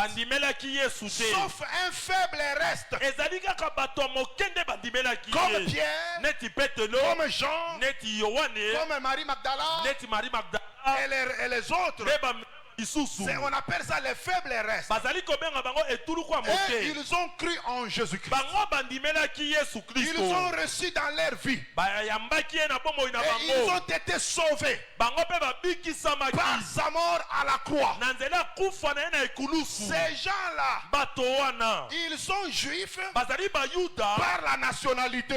sauf un faible reste, comme Pierre, comme Jean, comme Marie-Magdala et les autres. On appelle ça les faibles restes. Et ils ont cru en Jésus-Christ. Ils ont reçu dans leur vie. Et ils ont été sauvés par sa mort à la croix. Ces gens-là, ils sont juifs par la nationalité.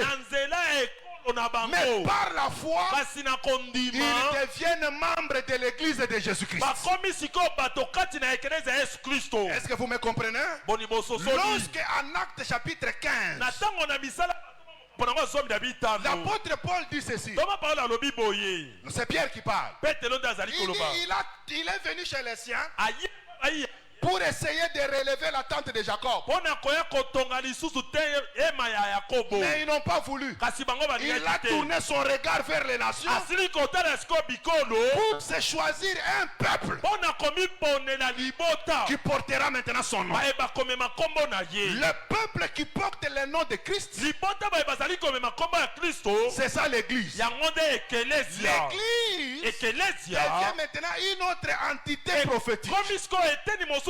Mais par la foi, ils deviennent membres de l'église de Jésus-Christ. Est-ce que vous me comprenez? Lorsque en Actes chapitre 15, l'apôtre Paul dit ceci. C'est Pierre qui parle. Il est venu chez les siens pour essayer de relever la tente de Jacob. Mais ils n'ont pas voulu. Il a tourné son regard vers les nations pour se choisir un peuple qui portera maintenant son nom. Le peuple qui porte le nom de Christ, c'est ça l'église. L'église devient maintenant une autre entité prophétique.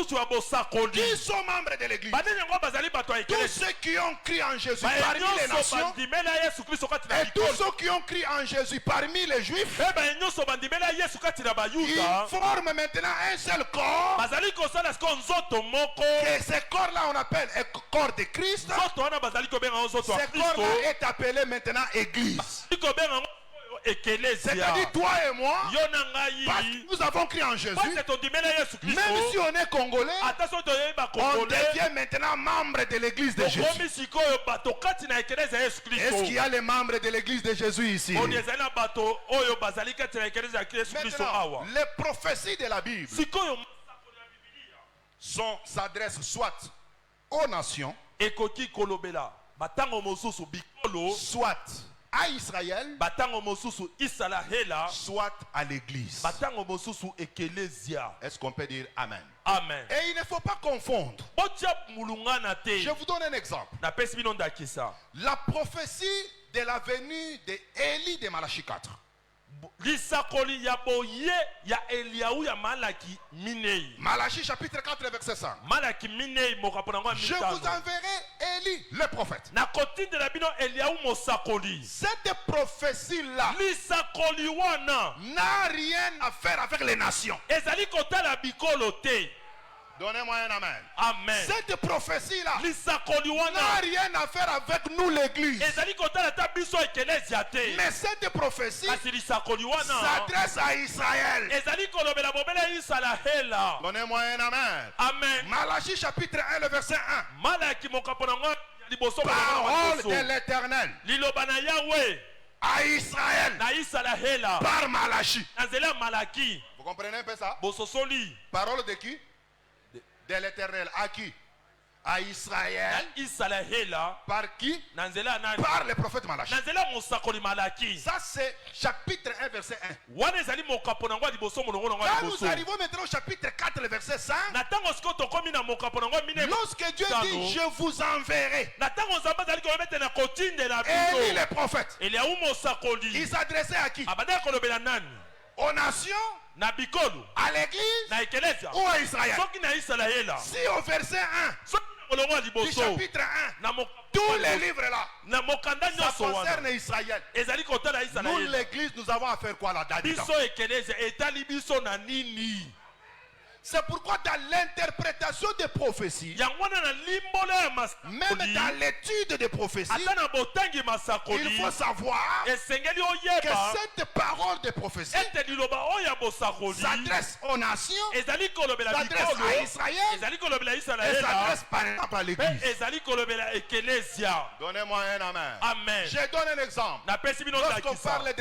Qui sont membres de l'église? Tous ceux qui ont cru en Jésus parmi les nations, et tous ceux qui ont cru en Jésus parmi les juifs, ils forment maintenant un seul corps. Et ce corps-là on appelle un corps de Christ. Ce corps-là est appelé maintenant église. C'est-à-dire toi et moi, parce que nous avons cru en Jésus, même si on est congolais, on devient maintenant membre de l'église de Jésus. Est-ce qu'il y a les membres de l'église de Jésus ici? Maintenant, les prophéties de la Bible s'adressent soit aux nations, soit à Israël, soit à l'église. Est-ce qu'on peut dire amen? Amen. Et il ne faut pas confondre. Je vous donne un exemple. La prophétie de la venue d'Élie de Malachie 4. Malachie chapitre 4 verset 5. Je vous enverrai Élie le prophète. Cette prophétie là n'a rien à faire avec les nations. Donnez-moi un amen. Amen. Cette prophétie-là Lisakoli n'a wana. rien à faire avec nous, l'église. Ezali kotala ta biso ekelezia te. Mais cette prophétie Kasi lisakoli wana. s'adresse à Israël. Ezali kolobela bobela Israela. Donnez-moi un amen. Amen. Malachie chapitre 1, le verset 1. Malaki mokaponango liboso Parole de l'Éternel liloba na Yahweh à Israël na Israela. par Malachie. Nazela Malaki. Vous comprenez un peu ça? Bososoli. Parole de qui? De l'Éternel. À qui? À Israël. Na Israela. Par qui? Nanzela nani. Par le prophète Malachie. Nanzela mosakoli Malaki. Ça c'est chapitre 1 verset 1. Wana ezali mokaponango liboso monongo nango Quand liboso. nous arrivons maintenant au chapitre 4 le verset 5. Natango siko tokomi na mokaponango mine. Lorsque Dieu dit je vous enverrai. Natango nzamba ezali kolobete na kotinde na Élie biso. le prophète. Eliaou mosakoli. Il s'adressait à qui? Abanda kolobela nani? Aux nations, Na bikolo. à l'église Na ekelezia. ou à Israël. Soki na Israela. Si au verset 1 Soki na molongo du liboso. chapitre 1, Na tous les livres là, na mokanda ça nyonso concerne wana. Israël. Ezali kotala Nous Israela. l'église, nous avons à faire quoi là-dedans? Biso ekelezia etali biso na nini? C'est pourquoi dans l'interprétation des prophéties, Yango wana na limbola ya même masakoli. dans l'étude des prophéties, Ata na botangi il masakoli. faut savoir Esengeli que oyeba. cette parole de prophétie Ete liloba oyo ya bosakoli. s'adresse aux nations, Ezali kolobela s'adresse bikolo. à Israël Ezali kolobela et Israela. s'adresse par exemple à Pe l'église. ezali kolobela ekelezia. Donnez-moi un amen. Amen. Je donne un exemple. Napesi bino Lorsqu'on ndakisa. parle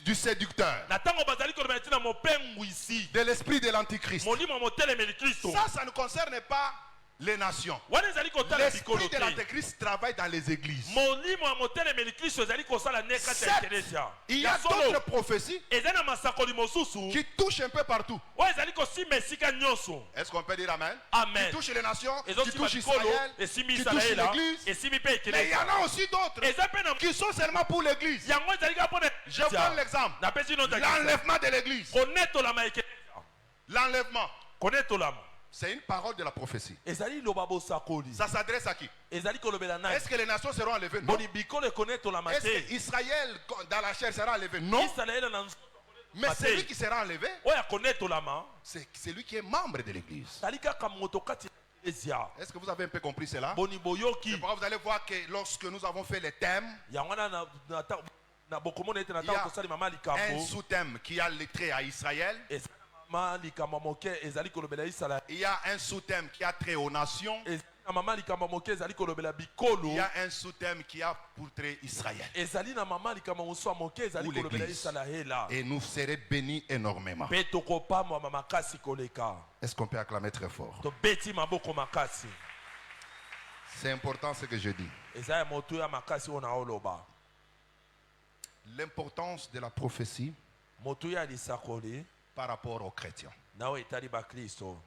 du séducteur, Na ntango bazali kolobela ntina mopengu isi. de l'esprit de l'antichrist, Molimo motelemeli Kristo. ça ne concerne pas les nations. Wana ezali kotala bikolo L'esprit de te. l'antichrist travaille dans les églises. Molimo ya motelemeli Kristo ezali kosala ne kati ya Certes, ekelezia. il y a Ya solo. d'autres prophéties Ezali na masakoli mosusu. qui touchent un peu partout. Oyo ezali kosima esika nyonso. Est-ce qu'on peut dire amen? Amen. Qui touchent les nations, qui Ezosima touchent bikolo. Israël, Esimi qui touchent Israela. l'église. Esimi pe Mais il y ekelezia. en a aussi d'autres Eza pe na qui sont seulement pour l'église. yango ezali kaka mpona Je prends l'exemple. napesi no ndakisa. L'enlèvement de l'église. konetolama ekelezia. L'enlèvement, konetolama c'est une parole de la prophétie. ezali loba bosakoli. Ça s'adresse à qui? ezali kolobela nani. Est-ce que les nations seront enlevées? Non. boni bikolo ekonetolama Est-ce te. que Israël dans la chair sera enlevé? Non. Israela na Mais celui qui sera enlevé, oyo akonetolama c'est celui qui est membre de l'église. ezali kaka moto kati ya eklezia. Est-ce que vous avez un peu compris cela? boni C'est boyoki pourquoi vous allez voir que lorsque nous avons fait les thèmes, yango wana na bokomona ete na il y a ntango tosalima ma un likambo sous-thème qui a les traits à Israël. ezali mama likambo moke ezali kolobela Israela. Il y a un sous-thème qui a trait aux nations. ezali na mama likambo moke ezali kolobela Il bikolo. y a un sous-thème qui a pour trait Israël. ezali na mama likambo mosusu ya moke ezali Ou kolobela l'église. Israela. Et nous serons bénis énormément. mpe tokopamwama makasi koleka. Est-ce qu'on peut acclamer très fort? tobeti maboko makasi. C'est important ce que je dis. eza ya motu ya makasi oyo na oloba. L'importance de la prophétie motu ya lisakoli par rapport aux chrétiens. na oyo etali bakristo.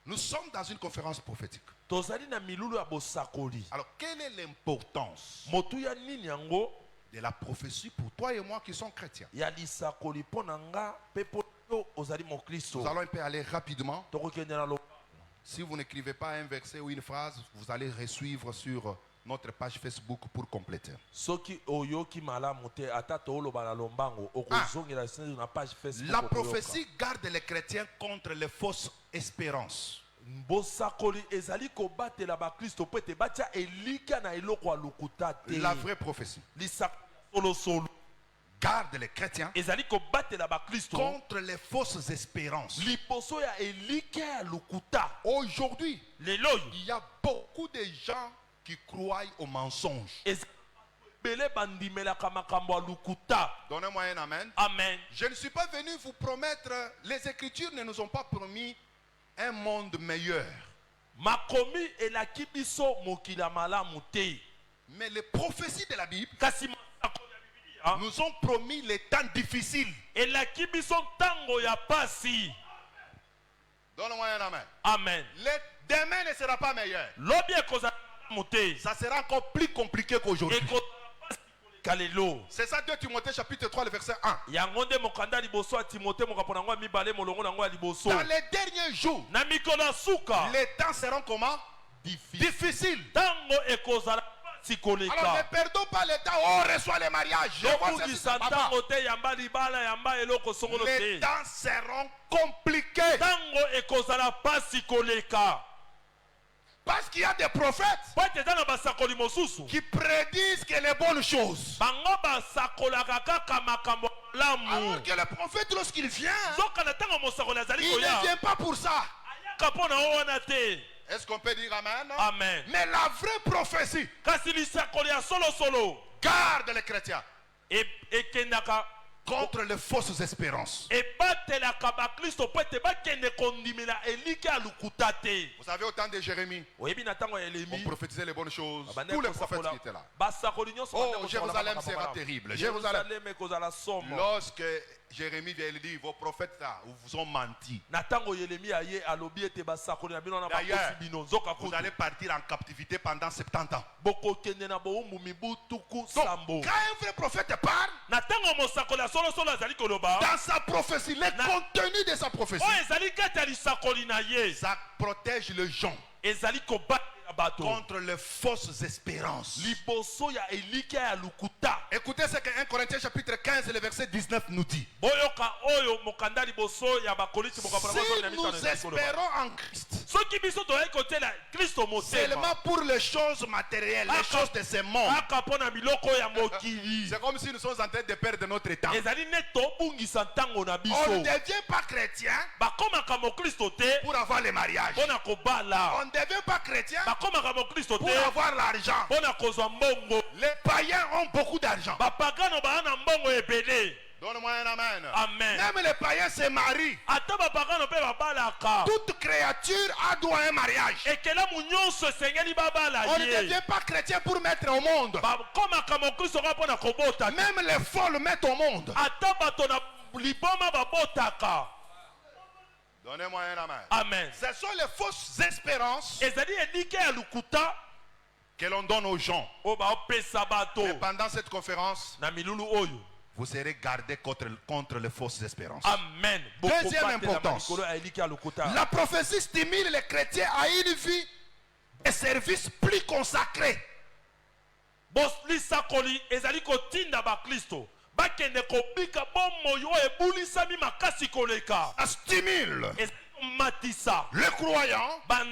Nous sommes dans une conférence prophétique. tozali na milulu ya bosakoli. Alors, quelle est l'importance motu ya nini yango de la prophétie pour toi et moi qui sommes chrétiens? ya lisakoli mpo na nga mpe mpo yo ozali mokristo. Nous allons un peu aller rapidement. tokokende na lo. Si vous n'écrivez pas un verset ou une phrase, vous allez resuivre sur notre page Facebook pour compléter. soki oyoki malamu te ata tooloba na lombango okozongela na page Facebook. La prophétie garde les chrétiens contre les fausses espérances. bosakoli ezali kobatela bakristo mpo ete batya elika na eloko ya lokuta te. La vraie prophétie lisakoli solosolo garde les chrétiens ezali kobatela bakristo contre les fausses espérances. liboso ya elika ya lokuta. Aujourd'hui, lelo oyo il y a beaucoup de gens qui croient aux mensonges. ebele bandimelaka makambo ya lokuta. Donnez-moi un amen. Amen. Je ne suis pas venu vous promettre, les Écritures ne nous ont pas promis un monde meilleur. makomi elaki biso mokili ya malamu te. Mais les prophéties de la Bible kasi masakoli ya Biblia nous ont promis les temps difficiles. elaki biso ntango ya pasi. Donne-moi un amen. Amen. Demain ne sera pas meilleur. lobi ekozala malamu te. Ça sera encore plus compliqué qu'aujourd'hui. ekozala pasi koleka lelo. C'est ça 2 Timothée chapitre 3 le verset 1. yango nde mokanda liboso ya timote mokapo nango ya mibale molongo nango ya liboso. Dans les derniers jours, na mikolo ya suka les temps seront comment? Difficiles. ntango ekozala pasi Alors ne perdons pas le temps. On reçoit les mariages. Je vois ça, c'est papa. Les temps seront compliqués. Parce qu'il y a des prophètes qui prédisent que les bonnes choses. Alors que le prophète, lorsqu'il vient, il ne vient pas pour ça. Est-ce qu'on peut dire amen? Amen. Mais la vraie prophétie garde les chrétiens contre les fausses espérances. Vous savez, au temps de Jérémie, on prophétisait les bonnes choses. Tous les prophètes qui étaient là. Oh, Jérusalem sera terrible. Jérusalem. Lorsque Jérémie vient lui dire, vos prophètes là, vous ont menti. D'ailleurs, vous allez partir en captivité pendant 70 ans. Donc, quand un vrai prophète parle, dans sa prophétie, le contenu de sa prophétie, ça protège les gens contre les fausses espérances. Écoutez ce que 1 Corinthiens chapitre 15 le verset 19 nous dit. Si nous espérons en Christ seulement pour les choses matérielles, les choses de ce monde, c'est comme si nous sommes en train de perdre notre temps. On ne devient pas chrétien pour avoir les mariages. On ne devient pas chrétien pour avoir l'argent. Les païens ont beaucoup d'argent. Donne-moi un amen. Amen. Même les païens se marient. Toute créature a droit à un mariage. On ne devient pas chrétien pour mettre au monde. Même les folles mettent au monde. Donnez-moi un amen. Amen. Ce sont les fausses espérances que l'on donne aux gens. Mais pendant cette conférence, vous serez gardés contre les fausses espérances. Amen. Deuxième importance. La prophétie stimule les chrétiens à une vie et service plus consacré. Stimule le croyant à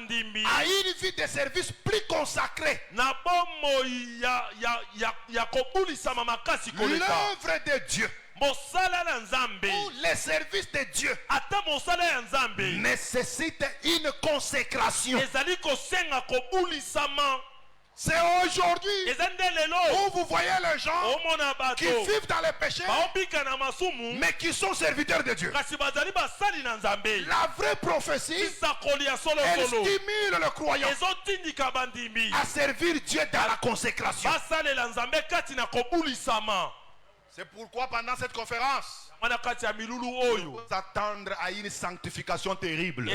une vie de service plus consacrée. L'œuvre de Dieu ou les services de Dieu nécessite une consécration. C'est aujourd'hui où vous voyez les gens qui vivent dans les péchés mais qui sont serviteurs de Dieu. La vraie prophétie, elle stimule le croyant à servir Dieu dans la consécration. C'est pourquoi pendant cette conférence, vous attendre à une sanctification terrible.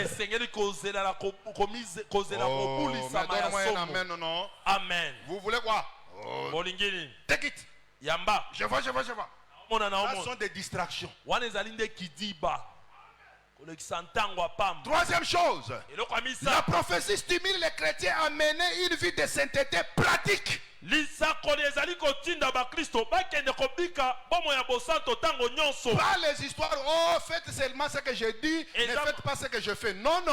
Amen, non? Amen. Vous voulez quoi? Take it. Je vois. Ce sont des distractions. Troisième chose, la prophétie stimule les chrétiens à mener une vie de sainteté pratique. Pas les histoires, oh faites seulement ce que je dis, ne faites pas ce que je fais. Non.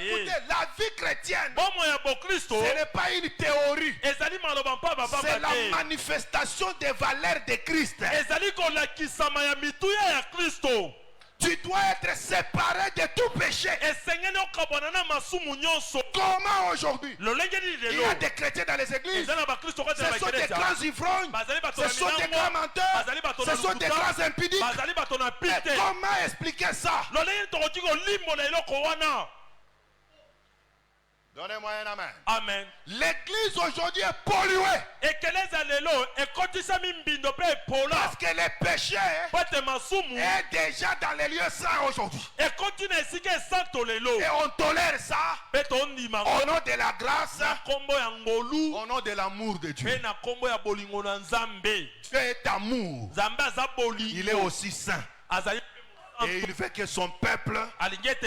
Écoutez, la vie chrétienne, ce n'est pas une théorie, c'est la manifestation des valeurs de Christ. Tu dois être séparé de tout péché. Comment aujourd'hui? Il y a des chrétiens dans les églises. Ce sont des grands ivrognes. Ce sont des grands menteurs. Ce sont des grands impudiques. Et comment expliquer ça? Donnez-moi un amen. Amen. L'église aujourd'hui est polluée. Parce que le péché est déjà dans les lieux saints aujourd'hui. Et on tolère ça au nom de la grâce, au nom de l'amour de Dieu. Dieu est amour. Il est aussi saint. Et il veut que son peuple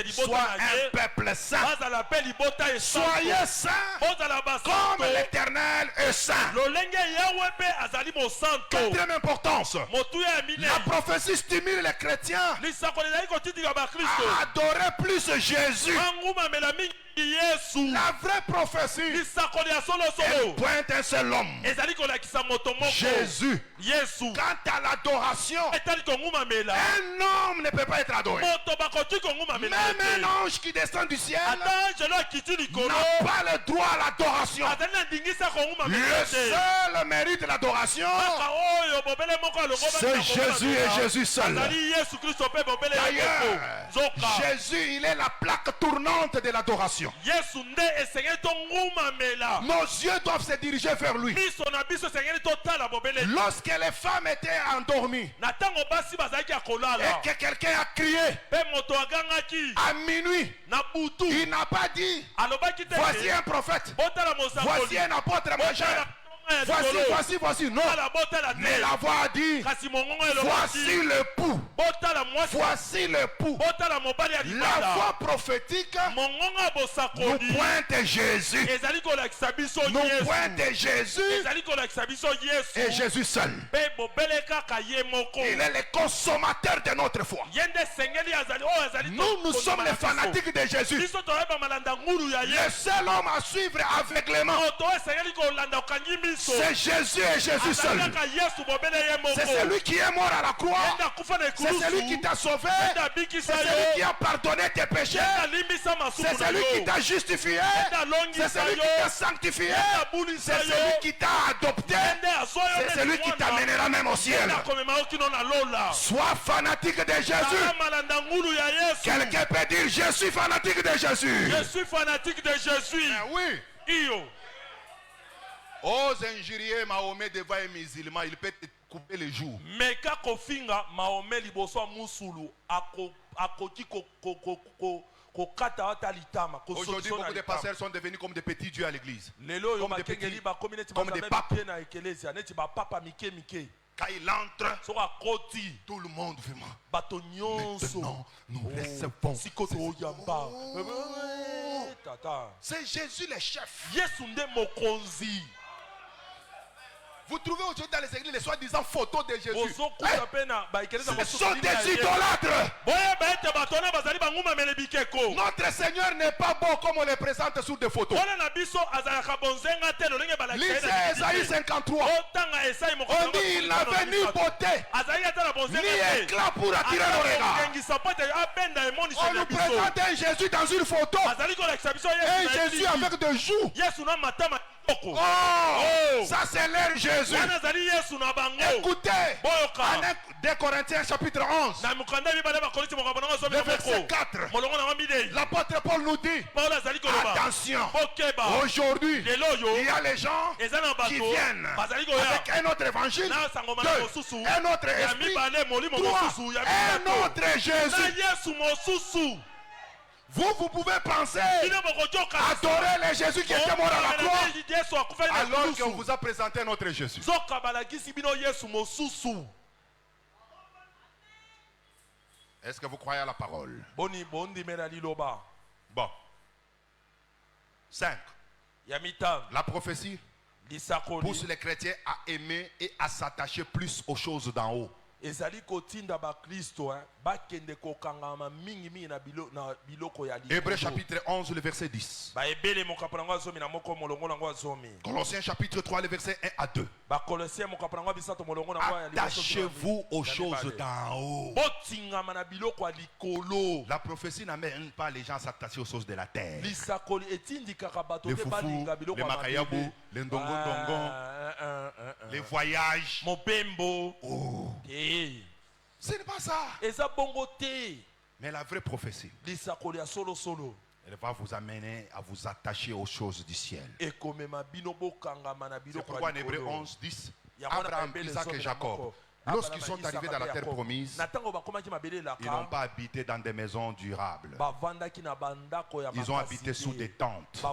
soit un peuple saint. Soyez saints comme l'Éternel est saint. Quatrième importance. La prophétie stimule les chrétiens à adorer plus Jésus. La vraie prophétie, elle pointe un seul homme, Jésus. Quant à l'adoration, un homme ne peut pas être adoré. Même un ange qui descend du ciel n'a pas le droit à l'adoration. Le seul mérite de l'adoration, c'est Jésus et Jésus seul. D'ailleurs, Jésus, il est la plaque tournante de l'adoration. Nos yeux doivent se diriger vers lui. Lorsque les femmes étaient endormies et que quelqu'un a crié à minuit, il n'a pas dit voici un prophète, voici un apôtre majeur, voici, non. Mais la voix a dit voici le pouls. Voici le pouls. La voix prophétique nous pointe Jésus. Nous pointe Jésus et Jésus seul. Il est le consommateur de notre foi. Nous sommes les fanatiques de Jésus. Le seul homme à suivre aveuglément, c'est Jésus et Jésus seul. C'est celui qui est mort à la croix. C'est celui qui t'a sauvé. C'est celui qui a pardonné tes péchés. C'est celui qui t'a justifié. C'est celui qui t'a sanctifié. C'est celui qui t'a adopté. C'est celui qui t'amènera même au ciel. Sois fanatique de Jésus. Quelqu'un peut dire je suis fanatique de Jésus. Je suis fanatique de Jésus. Oui. Ose injurier Mahomet devant un musulman, il peut te couper les joues. Mais quand kofinga Mahomet liboso musulu akoti Aujourd'hui, beaucoup de pasteurs sont devenus comme des petits dieux à l'église. Comme des papes. Quand il entre, tout le monde vraiment. Maintenant, nous recevons. C'est Jésus le chef. Vous trouvez aujourd'hui dans les églises les soi-disant photos de Jésus. Ce sont des idolâtres. Notre Seigneur n'est pas beau comme on les présente sur des photos. Lisez Esaïe 53. On dit il n'avait ni beauté, ni éclat pour attirer le regard. On nous présente un Jésus dans une photo. Un Jésus avec des joues. Oh, ça c'est l'air Jésus. Écoutez, 2 Corinthiens chapitre 11, le verset 4. L'apôtre Paul nous dit attention, aujourd'hui il y a les gens qui viennent avec un autre évangile, 2, un autre esprit, 3, un autre Jésus. Vous pouvez penser adorer le Jésus qui était mort à la croix alors qu'on vous a présenté notre Jésus. Est-ce que vous croyez à la parole? Bon. 5. La prophétie pousse les chrétiens à aimer et à s'attacher plus aux choses d'en haut. Hébreux chapitre 11, le verset 10. Colossiens chapitre 3, le verset 1 à 2. Attachez-vous aux choses d'en haut. La prophétie n'amène pas les gens à s'attacher aux choses de la terre. Les foufous, les makayabou, les ndongo-ndongo, les voyages. Oh. Ce n'est pas ça. Mais la vraie prophétie, elle va vous amener à vous attacher aux choses du ciel. C'est pourquoi en Hébreux 11, 10, Abraham, Isaac et Jacob, lorsqu'ils sont arrivés dans la terre promise, ils n'ont pas habité dans des maisons durables. Ils ont habité sous des tentes.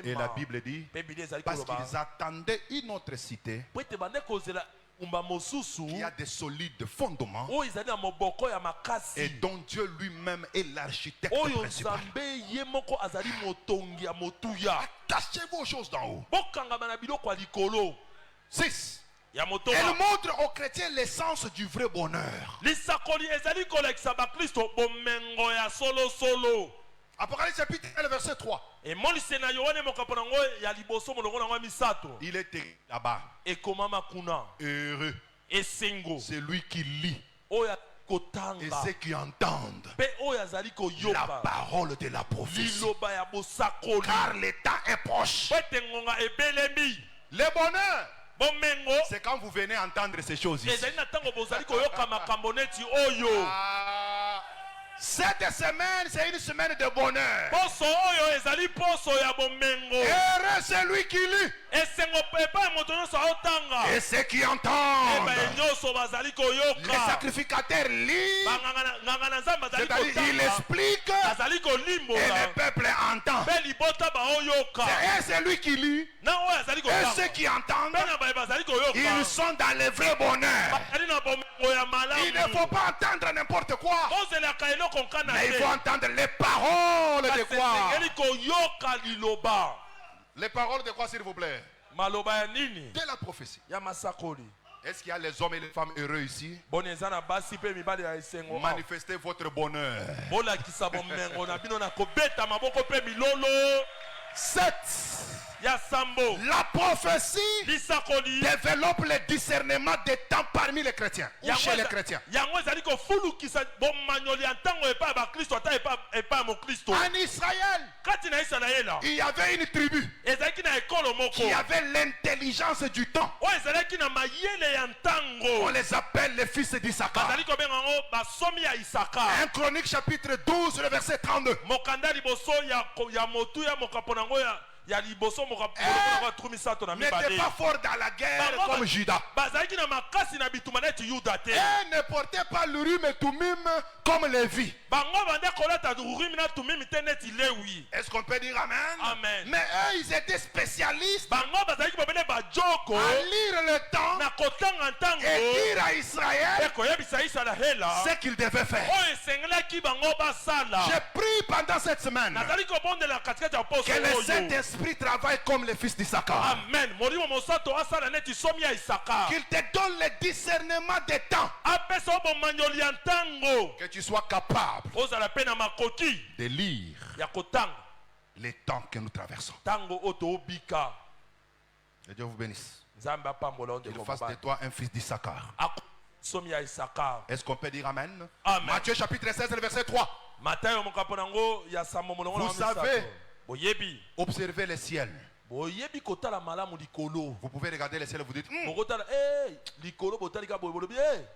Et la Bible dit, parce qu'ils attendaient une autre cité qui a des solides fondements et et dont Dieu lui-même est l'architecte principal. Attachez vos choses d'en haut. 6. Elle montre aux chrétiens l'essence du vrai bonheur. Apocalypse chapitre 1, verset 3. Il est écrit là-bas. Heureux. C'est lui qui lit et ceux qui entendent la parole de la prophétie. Car le temps est proche. Le bonheur, c'est quand vous venez entendre ces choses ici. Cette semaine, c'est une semaine de bonheur. Heureux celui qui lit et ceux qui entendent. Les sacrificateurs lisent, c'est-à-dire il explique et le peuple entend. Et celui qui lit et ceux qui entendent, ils sont dans le vrai bonheur. Il ne faut pas entendre n'importe quoi, mais il faut entendre les paroles de quoi. Les paroles de quoi, s'il vous plaît? De la prophétie. Est-ce qu'il y a les hommes et les femmes heureux ici? Manifestez votre bonheur. 7. La prophétie développe le discernement des temps parmi les chrétiens ou chez les chrétiens. En Israël, il y avait une tribu qui avait l'intelligence du temps. On les appelle les fils d'Issachar. 1 Chronique chapitre 12, le verset 32. N'était pas fort dans la guerre comme Judas. Et ne portait pas l'Urim et Thummim comme Lévi. Est-ce qu'on peut dire amen? Amen. Mais eux, ils étaient spécialistes à lire le temps et dire à Israël ce qu'il devait faire. J'ai prié pendant cette semaine que le Saint-Esprit travaille comme les fils d'Issachar. Amen. Qu'il te donne le discernement des temps. Que tu sois capable de lire les temps que nous traversons. Que Dieu vous bénisse. Qu'il fasse de toi un fils d'Issachar. Est-ce qu'on peut dire amen? Amen. Matthieu chapitre 16, le verset 3. Vous savez, observez le ciel. Vous pouvez regarder le ciel et vous dites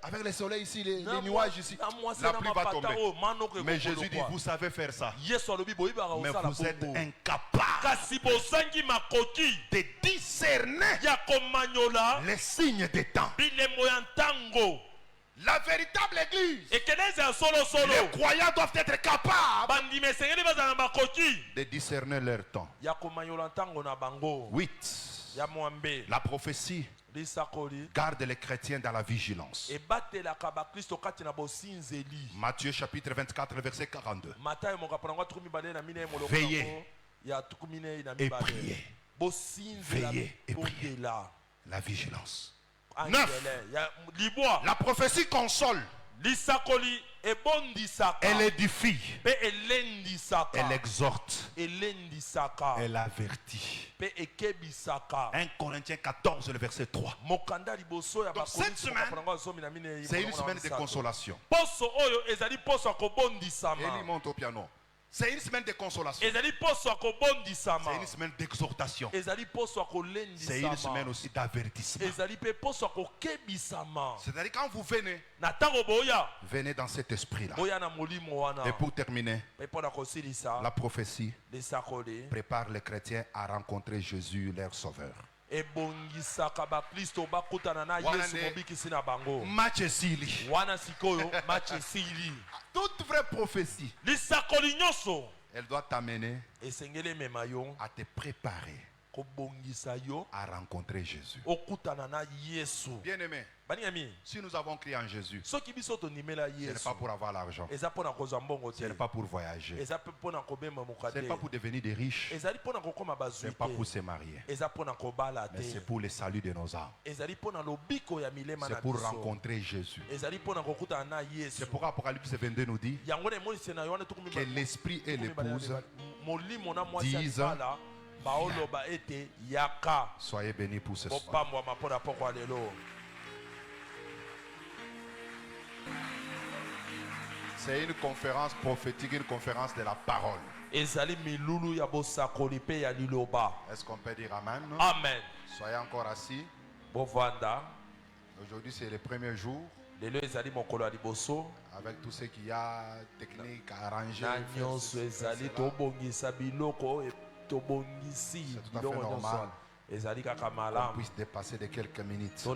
avec le soleil ici, les nuages ici, la pluie va tomber. Mais Jésus dit, vous savez faire ça, mais vous êtes incapables de discerner les signes des temps. La véritable église, les croyants doivent être capables de discerner leur temps. 8. La prophétie garde les chrétiens dans la vigilance. Matthieu chapitre 24, verset 42. Veillez et priez. Veillez et priez. La vigilance. 9. La prophétie console. Elle édifie. Elle exhorte. Elle avertit. 1 Corinthiens 14, le verset 3. Donc cette semaine, c'est une semaine de consolation. Eli monte au piano. C'est une semaine de consolation. C'est une semaine d'exhortation. C'est une semaine aussi d'avertissement. C'est-à-dire quand vous venez, venez dans cet esprit-là. Et pour terminer, la prophétie prépare les chrétiens à rencontrer Jésus, leur sauveur. Match esili. Toute vraie prophétie, elle doit t'amener à te préparer à rencontrer Jésus. Bien-aimé, si nous avons crié en Jésus, ce n'est pas pour avoir l'argent, ce n'est pas pour voyager, ce n'est pas pour devenir des riches, ce n'est pas pour se marier, mais c'est pour le salut de nos âmes. C'est pour rencontrer Jésus. C'est pourquoi Apocalypse 22 nous dit que l'esprit et l'épouse disent soyez bénis pour ce soir. C'est une conférence prophétique, une conférence de la parole. Est-ce qu'on peut dire Amen? Amen. Soyez encore assis. Aujourd'hui c'est le premier jour. Avec tout ce qu'il y a, technique, arrangé, c'est tout à fait normal qu'on puisse dépasser de quelques minutes.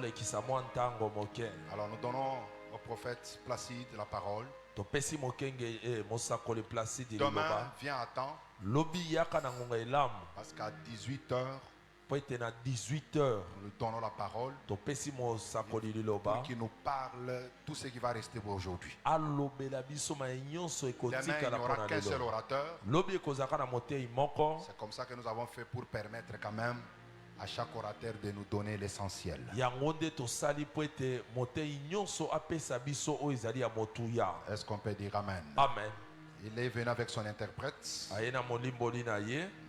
Alors nous donnons au prophète Placide la parole. Demain vient à temps, parce qu'à 18h, nous lui donnons la parole pour qu'il nous parle tout ce qui va rester pour aujourd'hui. Demain, il n'y aura qu'un seul orateur. C'est comme ça que nous avons fait pour permettre quand même à chaque orateur de nous donner l'essentiel. Est-ce qu'on peut dire Amen? Amen. Il est venu avec son interprète.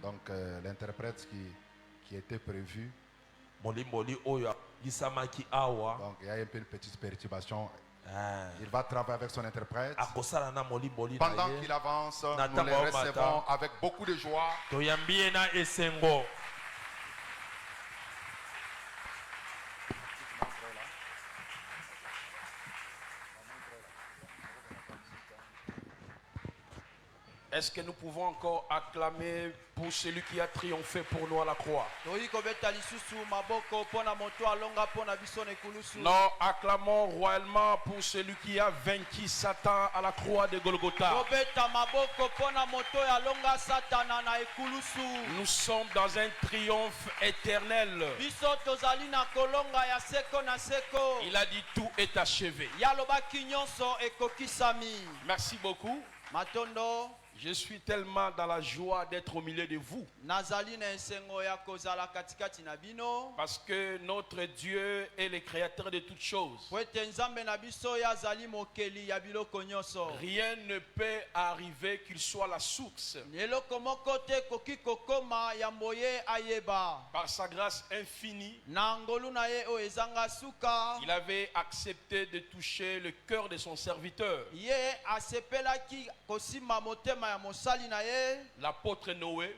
Donc l'interprète qui était prévu. Donc il y a un peu une petite perturbation. Il va travailler avec son interprète. Pendant qu'il avance, nous les recevons avec beaucoup de joie. Est-ce que nous pouvons encore acclamer pour celui qui a triomphé pour nous à la croix? Non, acclamons royalement pour celui qui a vaincu Satan à la croix de Golgotha. Nous sommes dans un triomphe éternel. Il a dit tout est achevé. Merci beaucoup. Je suis tellement dans la joie d'être au milieu de vous. Parce que notre Dieu est le créateur de toutes choses. Rien ne peut arriver qu'il soit la source. Par sa grâce infinie, il avait accepté de toucher le cœur de son serviteur. L'apôtre Noé,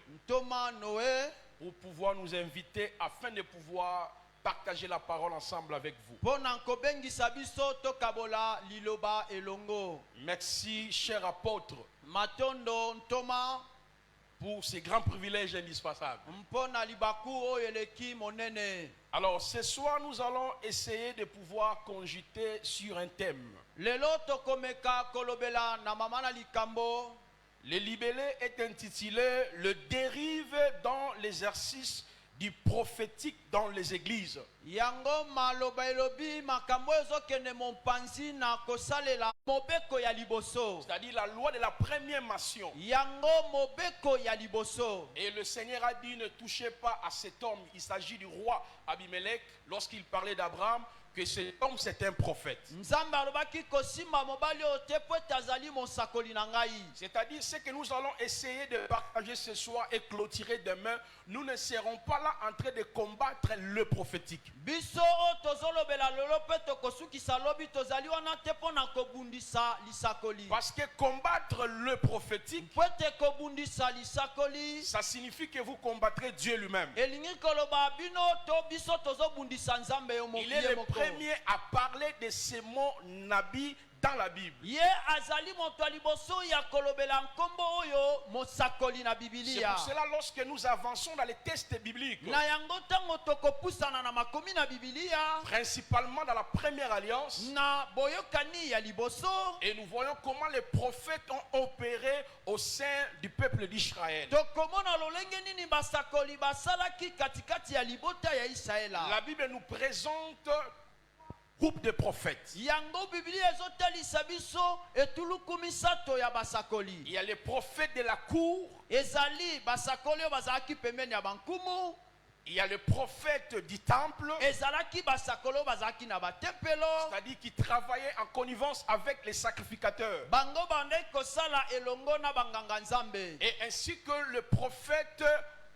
pour pouvoir nous inviter afin de pouvoir partager la parole ensemble avec vous. Merci, cher apôtre, pour ces grands privilèges indispensables. Alors ce soir, nous allons essayer de pouvoir cogiter sur un thème. Le libellé est intitulé « Le dérive dans l'exercice du prophétique dans les églises ». C'est-à-dire la loi de la première mention. Et le Seigneur a dit ne touchez pas à cet homme. Il s'agit du roi Abimelech lorsqu'il parlait d'Abraham, que cet homme c'est un prophète. C'est-à-dire ce que nous allons essayer de partager ce soir et clôturer demain. Nous ne serons pas là en train de combattre le prophétique. Parce que combattre le prophétique, ça signifie que vous combattrez Dieu lui-même. Il est le premier à parler de ces mots nabi dans la Bible. Ye azali moto liboso ya kolobela nkombo oyo mosakoli na C'est Biblia. pour cela lorsque nous avançons dans les textes bibliques, Na yango tango tokopusana na makomi na Biblia, principalement dans la première alliance, na boyokani ya liboso, et nous voyons comment les prophètes ont opéré au sein du peuple d'Israël. tokomona lolenge nini basakoli basalaki katikati ya libota ya Israela. La Bible nous présente groupe de prophètes. Yango Biblia ezotalisa biso etuluku misato ya basakoli. Il y a les prophètes de la cour, Ezali basakoli oyo bazalaki pembeni ya bankumu, il y a les prophètes du temple, ezalaki basakoli oyo bazalaki na batempelo, c'est-à-dire qui travaillaient en connivence avec les sacrificateurs, bango bandeki kosala elongo na banganga nzambe, et ainsi que le prophète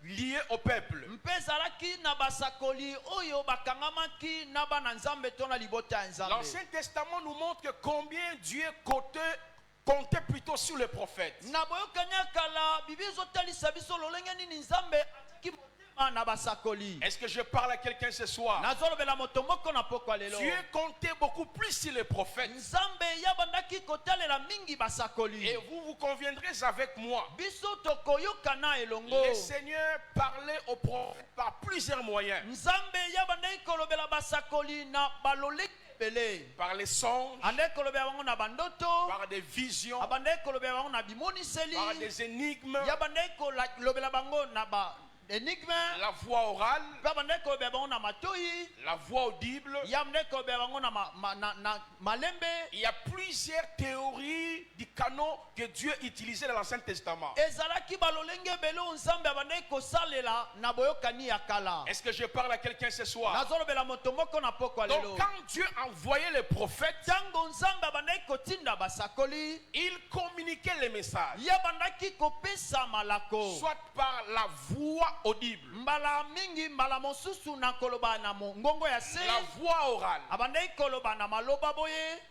lié au peuple. mpe ezalaki na basakoli oyo bakangamaki na bana nzambe to na libota ya nzambe. L'Ancien Testament nous montre que combien Dieu comptait plutôt sur les prophètes. Na boyokani ya kala Biblia ezotalisa biso lolenge nini nzambe ataki motema na basakoli. Est-ce que je parle à quelqu'un ce soir? Nazolobela moto moko na pokwa lelo. Dieu comptait beaucoup plus sur les prophètes. Nzambe ya bandaki kotalela mingi basakoli. Et vous conviendrez avec moi. Biso tokoyokana elongo. Le Seigneur parlait aux prophètes par plusieurs moyens. Nzambe ya bandaki kolobela basakoli na baloleki ebele. Par les songes, Andeki kolobela bango na bandoto. par des visions, Abandeki kolobela bango na bimoniseli. par des énigmes, Ya bandeki kolobela bango na ba énigme. la voix orale, Ya bandeki kolobela bango na matoi. la voix audible. Ya bandeki kolobela bango na malembe. Il y a plusieurs théories du canon que Dieu utilisait dans l'Ancien Testament. Ezalaki balolenge ebele oyo Nzambe abandeki kosalela na boyokani ya kala. Est-ce que je parle à quelqu'un ce soir? Nazolobela moto moko na pokwa Donc lelo. quand Dieu envoyait les prophètes, Tango Nzambe abandaki kotinda basakoli, il communiquait les messages, ya bandaki kopesa malako. soit par la voix audible, Mbala mingi mbala mosusu na koloba na mongongo ya se. la voix orale, Abandaki koloba na maloba boye.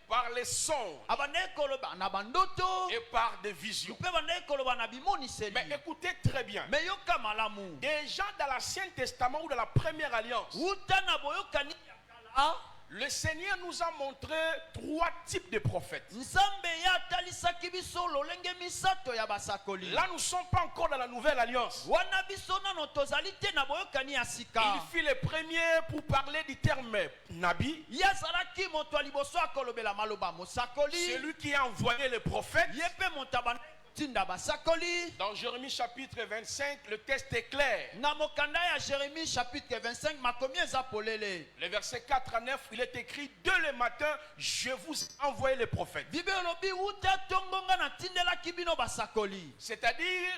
par les songes Abandaki koloba na bandoto. et par des visions. Mpe bandaki koloba na bimoniseli. Mais écoutez très bien. Me yoka malamu. Déjà dans l'Ancien Testament ou dans la première alliance, Uta na boyokani ya kala. le Seigneur nous a montré 3 types de prophètes. Nzambe ya atalisaki biso lolenge misato ya basakoli. Là, nous ne sommes pas encore dans la nouvelle alliance. Wana biso nano tozali te na boyokani ya sika. Il fut le premier pour parler du terme Nabi, Ya zalaki moto ya liboso akolobela maloba mosakoli. celui qui a envoyé les prophètes. Ye pe moto abandaki kotinda basakoli. Dans Jérémie chapitre 25, le texte est clair. Na mokanda ya Jérémie chapitre 25 makomi eza polele. Le verset 4 à 9, il est écrit: dès le matin, je vous ai envoyé les prophètes. Bible elobi uta tongonga na tindelaki bino basakoli. C'est-à-dire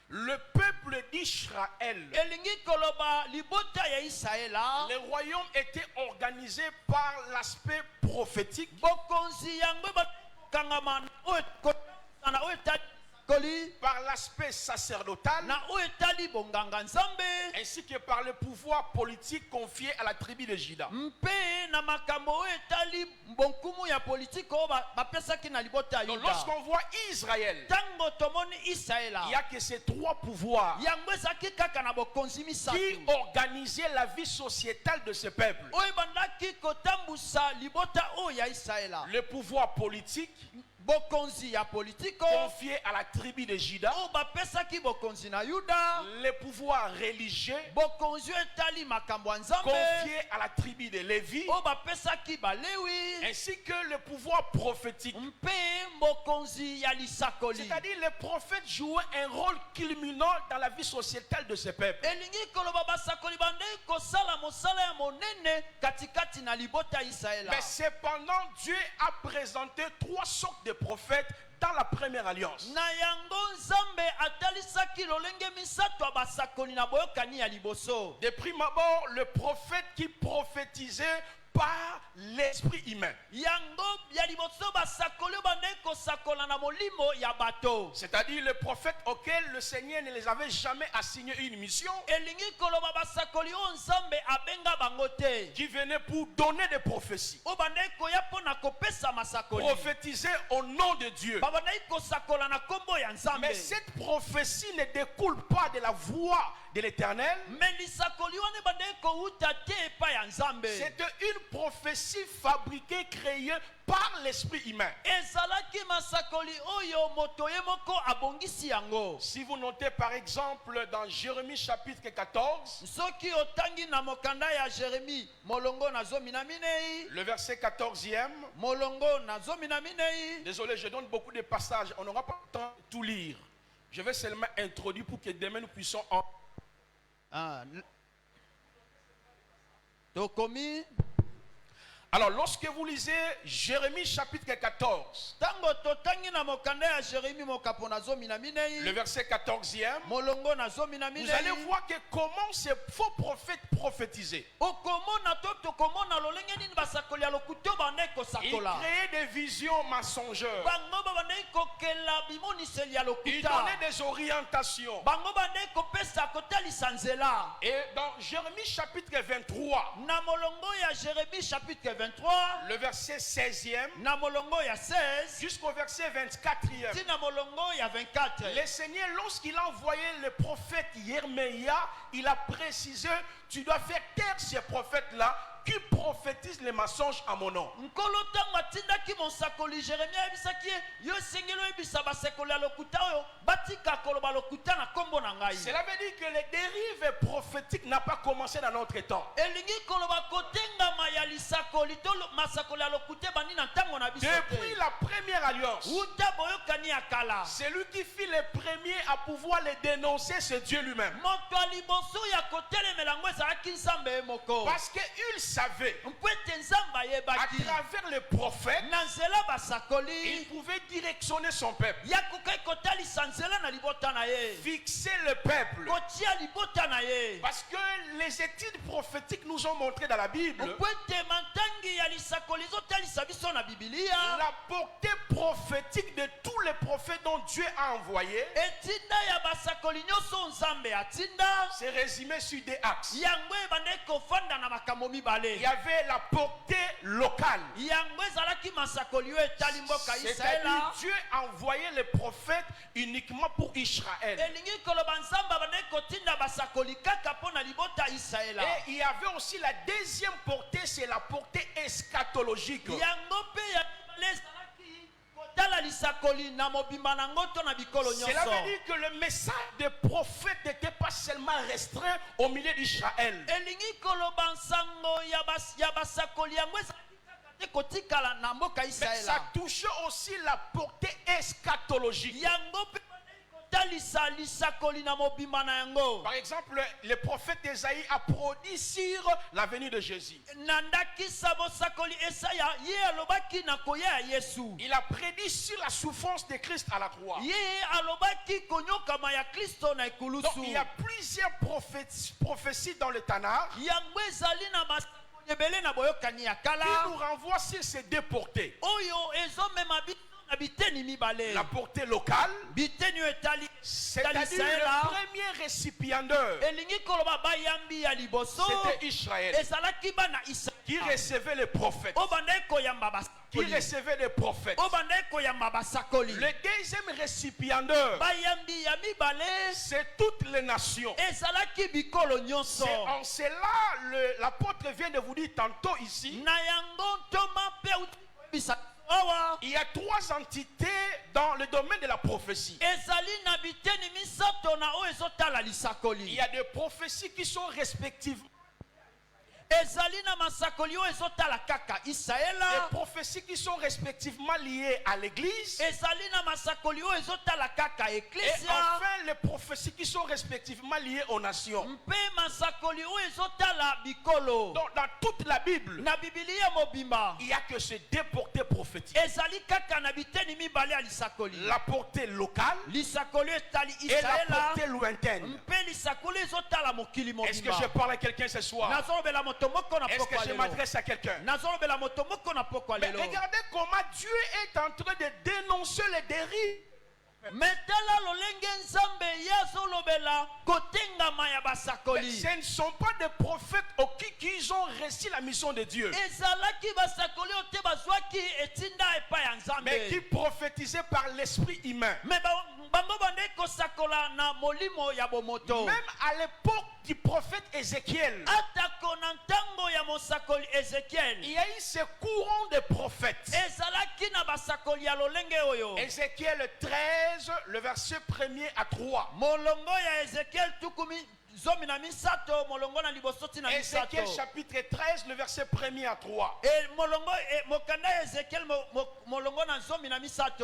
le peuple d'Israël. Elingi koloba libota ya Israela. Le royaume était organisé par l'aspect prophétique, Bokonzi yango bakangama na oyo na oyo etali basakoli. par l'aspect sacerdotal, Na oyo etali bonganga nzambe. ainsi que par le pouvoir politique confié à la tribu de Juda. Mpe na makambo oyo etali bonkumu ya politiki oyo bapesaki na libota ya Donc Yuda. lorsqu'on voit Israël, Tango tomoni Israela. il n'y a que ces 3 pouvoirs Yango ezalaki kaka na bokonzi qui misato. organisaient la vie sociétale de ce peuple. Oyo bandaki kotambusa libota oyo ya Israela. Le pouvoir politique Bokonzi ya politiko. confié à la tribu de Juda, Oyo bapesaki bokonzi na Yuda. le pouvoir religieux Bokonzi oyo etali makambo ya Nzambe. confié à la tribu de Lévi, Oyo bapesaki balewi. ainsi que le pouvoir prophétique. Mpe bokonzi ya lisakoli. C'est-à-dire les prophètes jouaient un rôle culminant dans la vie sociétale de ce peuple. Elingi koloba basakoli bandeki kosala mosala ya monene katikati na libota ya Israela. Mais cependant, Dieu a présenté 3 sortes de prophètes dans la première alliance. Na yango Nzambe atalisaki lolenge misato ya basakoli na boyokani ya liboso. De prime abord, le prophète qui prophétisait par l'esprit humain. Yango ya liboso basakoli bandeki kosakola na molimo ya bato. C'est-à-dire le prophète auquel le Seigneur ne les avait jamais assigné une mission, Elingi koloba basakoli oyo Nzambe abenga bango te. qui venait pour donner des prophéties. Oyo bandeki koya mpona kopesa masakoli. Prophétiser au nom de Dieu. Babandeki kosakola na kombo ya Nzambe. Mais cette prophétie ne découle pas de la voix de l'Éternel. Mais lisakoli wana bandeki kouta te epai ya Nzambe. C'est une prophétie fabriquée, créée par l'esprit humain. Si vous notez par exemple dans Jérémie chapitre 14, le verset 14e, désolé, je donne beaucoup de passages, on n'aura pas le temps de tout lire. Je vais seulement introduire pour que demain nous puissions Alors, lorsque vous lisez Jérémie chapitre 14, le verset 14e, vous allez voir que comment ces faux prophètes prophétisaient. Ils créaient des visions mensongères. Ils donnaient des orientations. Et dans Jérémie chapitre 23, le verset 16e jusqu'au verset 24e, le Seigneur, lorsqu'il a envoyé le prophète Yerméia, il a précisé: tu dois faire taire ces prophètes-là qui prophétisent les mensonges à mon nom. Cela veut dire que les dérives prophétiques n'ont pas commencé dans notre temps. Depuis la première alliance, celui qui fit les premiers à pouvoir les dénoncer, c'est Dieu lui-même. Parce qu'il savait, à travers les prophètes, il pouvait directionner son peuple, fixer le peuple. Parce que les études prophétiques nous ont montré dans la Bible la portée prophétique de tous les prophètes dont Dieu a envoyé. C'est résumé sur des axes. Il y avait la portée locale. C'est-à-dire Dieu a envoyé les prophètes uniquement pour Israël. Et il y avait aussi la deuxième portée, c'est la portée eschatologique. Cela veut dire que le message des prophètes n'était pas seulement restreint au milieu d'Israël. Mais ça touchait aussi la portée eschatologique. Par exemple, le prophète Ésaïe a prédit sur la venue de Jésus. Il a prédit sur la souffrance de Christ à la croix. Donc, il y a plusieurs prophéties dans le Tanakh qui nous renvoient sur ces deux portées. La portée locale, c'est-à-dire le premier récipiendaire, c'était Israël, qui recevait les prophètes. Le deuxième récipiendaire, c'est toutes les nations. C'est en cela l'apôtre vient de vous dire tantôt ici, il y a trois entités dans le domaine de la prophétie. Il y a des prophéties qui sont respectivement des prophéties qui sont respectivement liées à l'église. Et enfin les prophéties qui sont respectivement liées aux nations. Donc dans toute la Bible, il n'y a que ces deux portées prophétiques. La portée locale et la portée lointaine. Est-ce que je parle à quelqu'un ce soir? Est-ce que je m'adresse à quelqu'un? Mais regardez comment Dieu est en train de dénoncer les dérives. Mais ce ne sont pas des prophètes qui ont reçu la mission de Dieu, mais qui prophétisaient par l'esprit humain. Même à l'époque du prophète Ézéchiel, il y a eu ce courant de prophètes. Ézéchiel 13, le verset 1er à 3. Ézéchiel chapitre 13, le verset 1er à 3.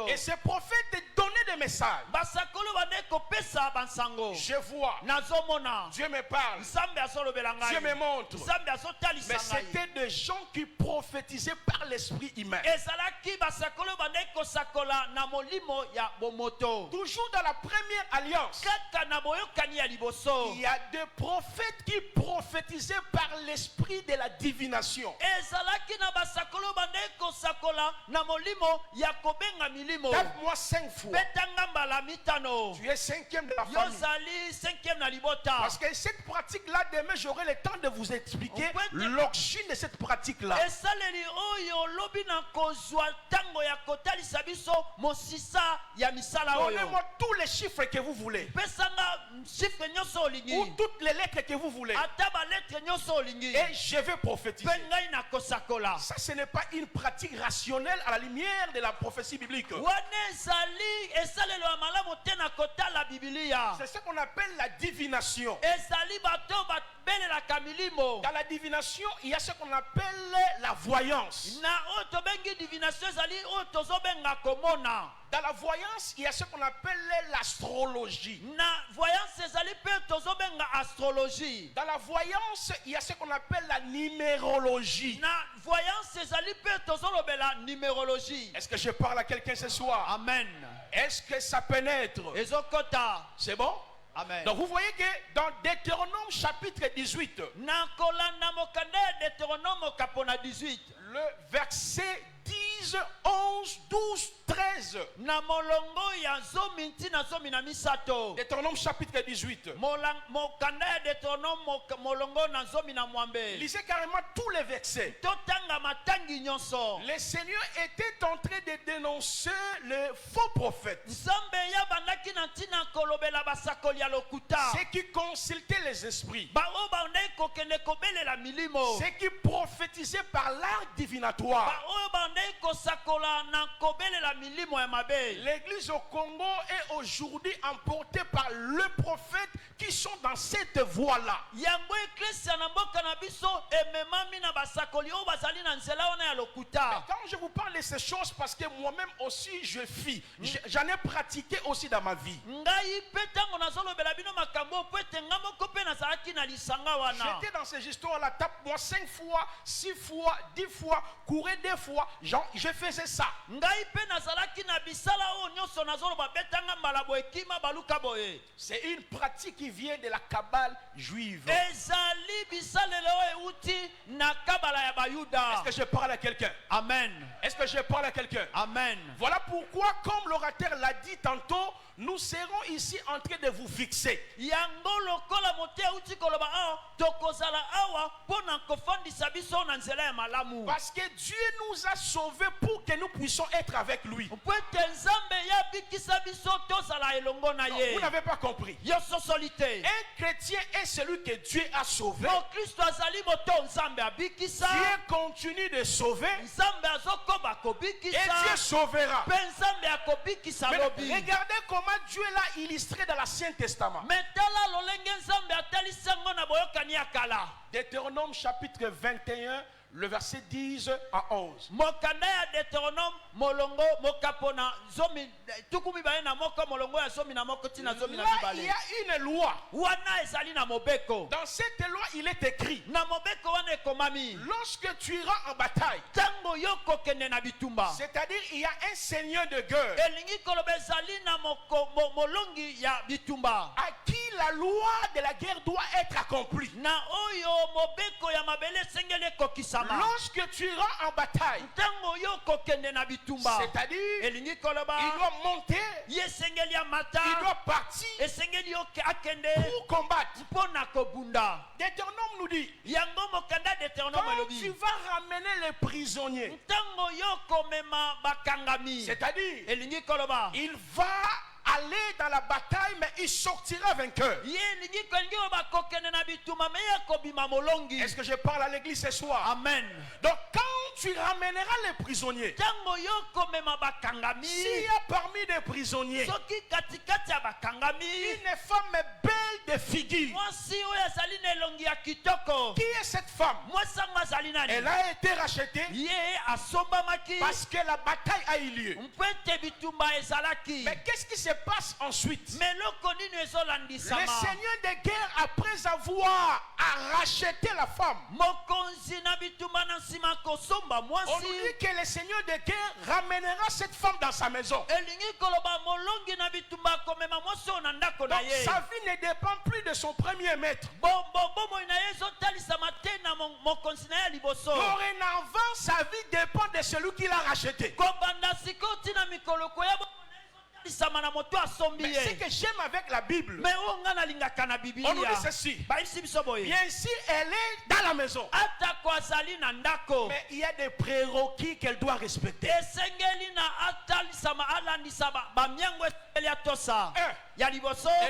Et ce prophète donnait des messages. Je vois, Dieu me parle, Dieu me montre. Mais c'était des gens qui prophétisaient par l'esprit humain. Toujours dans la première alliance, il y a des prophètes qui prophétisaient par l'esprit de la divination. Tape-moi 5 fois. Tu es 5e de la famille. Parce que cette pratique-là, demain, j'aurai le temps de vous expliquer l'origine de cette pratique-là. Donnez-moi tous les chiffres que vous voulez. Ou toutes les lettres que vous voulez. Et je vais prophétiser. Ça, ce n'est pas une pratique rationnelle à la lumière de la prophétie biblique. C'est ce qu'on appelle la divination. Dans la divination, il y a ce qu'on appelle la voyance. Dans la voyance, il y a ce qu'on appelle l'astrologie. Dans la voyance, il y a ce qu'on appelle la numérologie. Est-ce que je parle à quelqu'un ce soir? Amen. Est-ce que ça pénètre? C'est bon? Amen. Donc vous voyez que dans Deutéronome chapitre 18, le verset 10, 11, 12, 13. Deutéronome chapitre 18. Lisez carrément tous les versets. Le Seigneur était en train de dénoncer les faux prophètes. Ceux qui consultaient les esprits. Ceux qui prophétisaient par l'art divinatoire. L'église au Congo est aujourd'hui emportée par le prophète qui sont dans cette voie-là. Quand je vous parle de ces choses, parce que moi-même aussi je fis, j'en ai pratiqué aussi dans ma vie. J'étais dans ces histoires-là, tape-moi 5 fois, 6 fois, 10 fois, courez 2 fois, je faisais ça. C'est une pratique qui vient de la Kabbale juive. Est-ce que je parle à quelqu'un? Amen. Est-ce que je parle à quelqu'un? Amen. Voilà pourquoi, comme l'orateur l'a dit tantôt, nous serons ici en train de vous fixer. Parce que Dieu nous a sauvés pour que nous puissions être avec lui. Non, vous n'avez pas compris. Un chrétien est celui que Dieu a sauvé. Dieu continue de sauver. Et Dieu sauvera. Mais regardez comment Dieu l'a illustré dans l'Ancien Testament. Deutéronome chapitre 21, le verset 10 à 11. Là, il y a une loi. Dans cette loi, il est écrit: lorsque tu iras en bataille, c'est-à-dire il y a un seigneur de guerre à qui la loi de la guerre doit être accomplie. Lorsque tu iras en bataille, c'est-à-dire il doit monter, il doit partir pour combattre. Deutéronome nous dit: quand tu vas ramener les prisonniers, c'est-à-dire il va aller dans la bataille, mais il sortira vainqueur. Est-ce que je parle à l'église ce soir? Amen. Donc quand tu ramèneras les prisonniers, s'il y a parmi des prisonniers une femme belle de figure, qui est cette femme? Elle a été rachetée parce que la bataille a eu lieu. Mais qu'est-ce qui se passe ensuite? Le Seigneur des guerres, après avoir racheté la femme, on nous dit que le Seigneur des guerres ramènera cette femme dans sa maison. Donc sa vie ne dépend plus de son premier maître. Dorénavant, sa vie dépend de celui qui l'a racheté. Mais ce que j'aime avec la Bible, on nous dit ceci. Bien sûr, elle est dans la maison, mais il y a des prérequis qu'elle doit respecter. Elle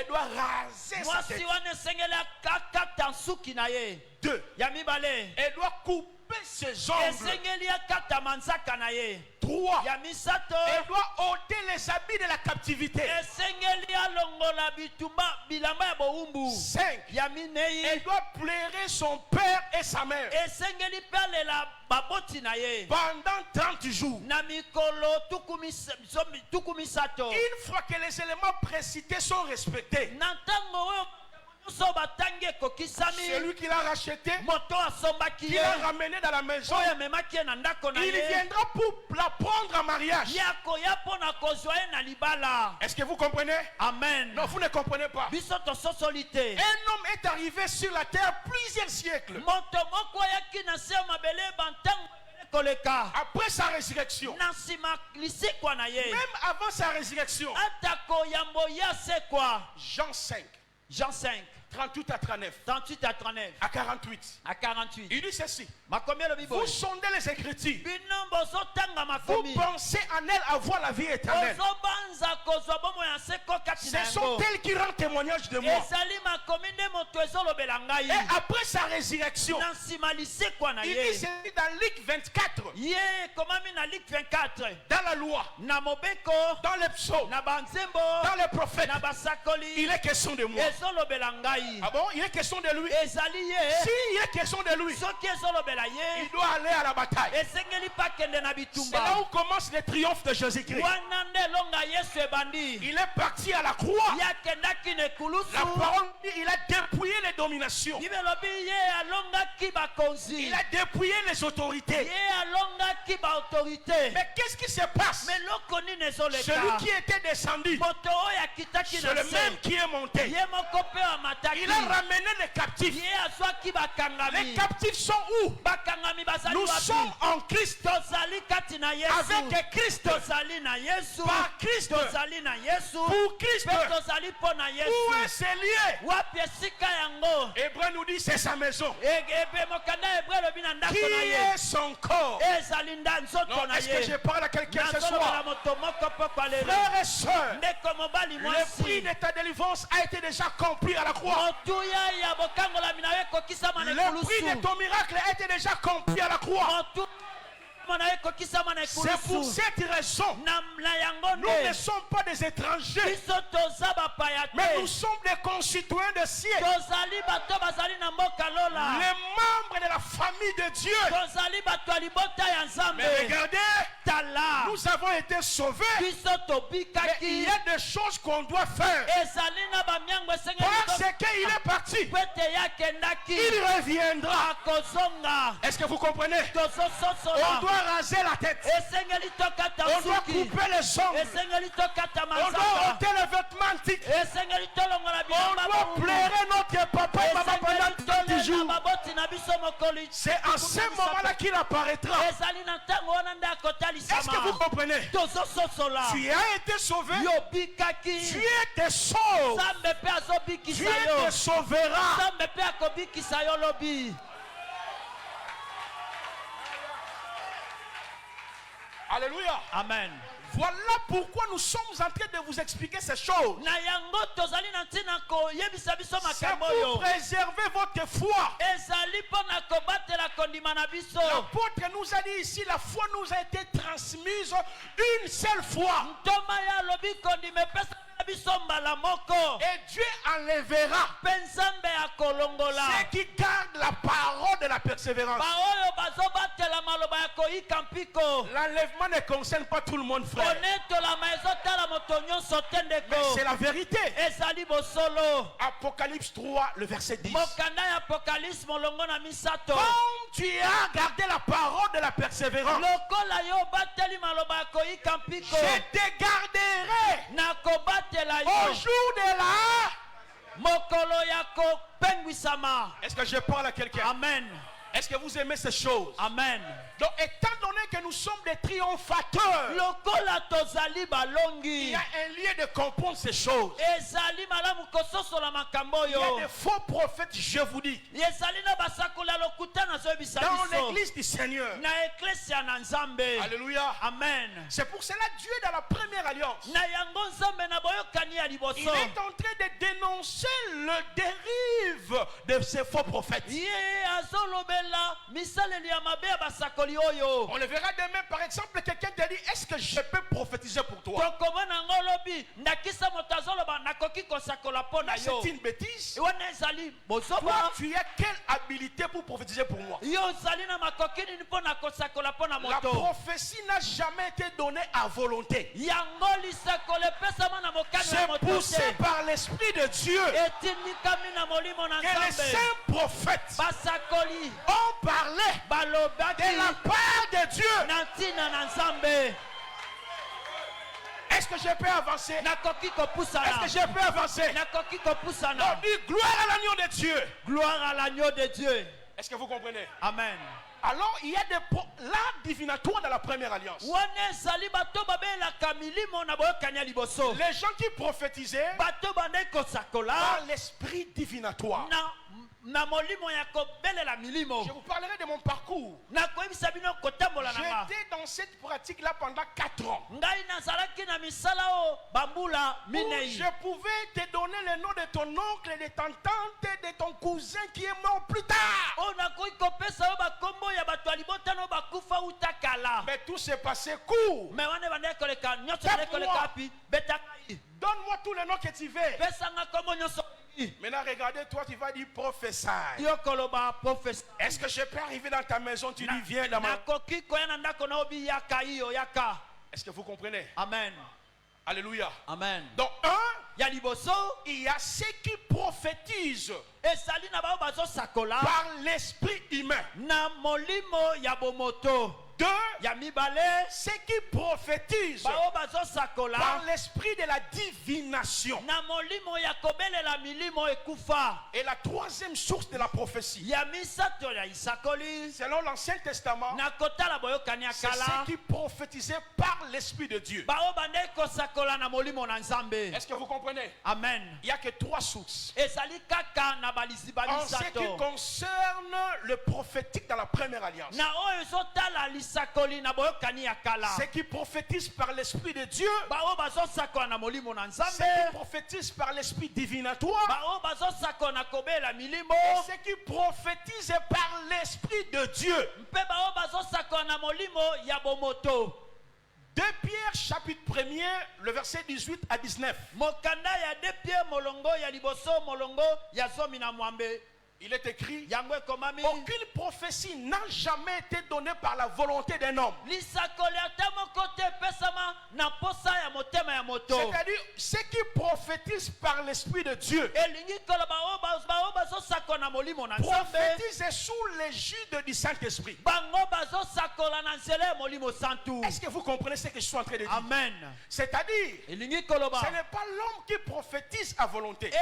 doit raser sa tête. 2. Elle doit couper ses ongles. 3. Elle doit ôter les habits de la captivité. 5. Elle doit plairer son père et sa mère pendant 30 jours. Une fois que les éléments précités sont respectés, celui qui l'a racheté, qui l'a ramené dans la maison, il viendra pour la prendre en mariage. Est-ce que vous comprenez? Amen. Non, vous ne comprenez pas. Un homme est arrivé sur la terre plusieurs siècles après sa résurrection. Même avant sa résurrection. Jean 5. Jean 5. 38 à 39. 38 à 39. À 48. À 48. Il dit ceci. Vous sondez les Écritures. Vous pensez en elles avoir la vie éternelle. Ce sont elles qui rendent témoignage de moi. Et après sa résurrection, il dit c'est dans Luc 24. Dans la loi, dans les psaumes, dans les prophètes, il est question de moi. Ah bon, il est question de lui. Si il est question de lui, il doit aller à la bataille. C'est là où commence le triomphe de Jésus-Christ. Il est parti à la croix. La parole dit il a dépouillé les dominations. Il a dépouillé les autorités. Mais qu'est-ce qui se passe? Celui qui était descendu, c'est le même qui est monté. Il a ramené les captifs. Les captifs sont où? Nous sommes en Christ. Avec Christ. Par Christ. Pour Christ. Où est ce lieu? Hébreu nous dit c'est sa maison. Qui est son corps? Non, est-ce que je parle à quelqu'un ce soir? Frères et sœurs, le prix de ta délivrance a été déjà accompli à la croix. Le prix de ton miracle a été déjà accompli à la croix. C'est pour cette raison nous ne sommes pas des étrangers, mais nous sommes des concitoyens de ciel, les membres de la famille de Dieu. Mais regardez, nous avons été sauvés, mais il y a des choses qu'on doit faire parce qu'il est parti. Il reviendra. Est-ce que vous comprenez? On doit raser la tête, on doit couper les ongles, on doit ôter les vêtements antiques, on doit plairer notre papa et maman pendant 30 jours. C'est en ce moment-là qu'il apparaîtra. Est-ce que vous comprenez? Tu as été sauvé, tu étais sauvé, tu te sauveras. Alléluia. Amen. Voilà pourquoi nous sommes en train de vous expliquer ces choses. C'est pour préserver votre foi. L'apôtre nous a dit ici, la foi nous a été transmise une seule fois. Et Dieu enlèvera ceux qui gardent la parole de la persévérance. L'enlèvement ne concerne pas tout le monde, frère. Mais c'est la vérité. Apocalypse 3, le verset 10. Comme tu as gardé la parole de la persévérance, je te garderai au jour de la. Est-ce que je parle à quelqu'un? Amen. Est-ce que vous aimez ces choses? Amen. Donc, étant donné que nous sommes des triomphateurs, il y a un lien de comprendre ces choses. Il y a des faux prophètes, je vous dis, dans l'église du Seigneur. Alléluia. Amen. C'est pour cela que Dieu, dans la première alliance, il est en train de dénoncer le dérive de ces faux prophètes. On le verra demain, par exemple, quelqu'un te dit, est-ce que je peux prophétiser pour toi? C'est une bêtise. Toi, tu as quelle habilité pour prophétiser pour moi? La prophétie n'a jamais été donnée à volonté. C'est poussé par l'Esprit de Dieu que les saints prophètes ont parlé de la part de Dieu. Est-ce que je peux avancer? Est-ce que je peux avancer? On dit gloire à l'agneau de Dieu. Gloire à l'agneau de Dieu. Est-ce que vous comprenez? Amen. Alors il y a l'art divinatoire dans la première alliance. Les gens qui prophétisaient par l'esprit divinatoire. Je vous parlerai de mon parcours. J'étais dans cette pratique-là pendant 4 ans. Où je pouvais te donner le nom de ton oncle, de ton tante, de ton cousin qui est mort plus tard. Mais tout s'est passé court. Donne-moi tous les noms que tu veux. Maintenant, regardez, toi, tu vas dire professeur. Est-ce que je peux arriver dans ta maison? Tu dis, viens dans ma. Est-ce que vous comprenez? Amen. Alléluia. Amen. Donc, il y a ceux qui prophétisent par l'esprit humain. 2, ceux qui prophétisent par l'esprit de la divination. Et la troisième source de la prophétie, selon l'Ancien Testament, c'est ceux qui prophétisaient par l'Esprit de Dieu. Est-ce que vous comprenez? Amen. Il n'y a que 3 sources. En ce qui concerne le prophétique dans la première alliance, ceux qui prophétisent par l'Esprit de Dieu, ceux qui prophétisent par l'Esprit divinatoire, et ceux qui prophétisent par l'Esprit de Dieu. 2 Pierre chapitre 1er, le verset 18 à 19. Il est écrit, aucune prophétie n'a jamais été donnée par la volonté d'un homme. C'est-à-dire, ceux qui prophétisent par l'Esprit de Dieu prophétisent sous l'égide du Saint-Esprit. Est-ce que vous comprenez ce que je suis en train de dire? Amen. C'est-à-dire, ce n'est pas l'homme qui prophétise à volonté.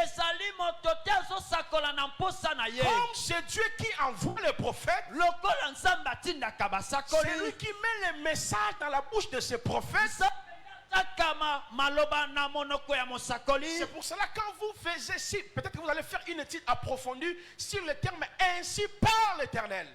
Comme c'est Dieu qui envoie le prophète, c'est lui qui met les messages dans la bouche de ses prophètes C'est pour cela quand vous faites ci, peut-être que vous allez faire une étude approfondie sur le terme ainsi par l'Éternel.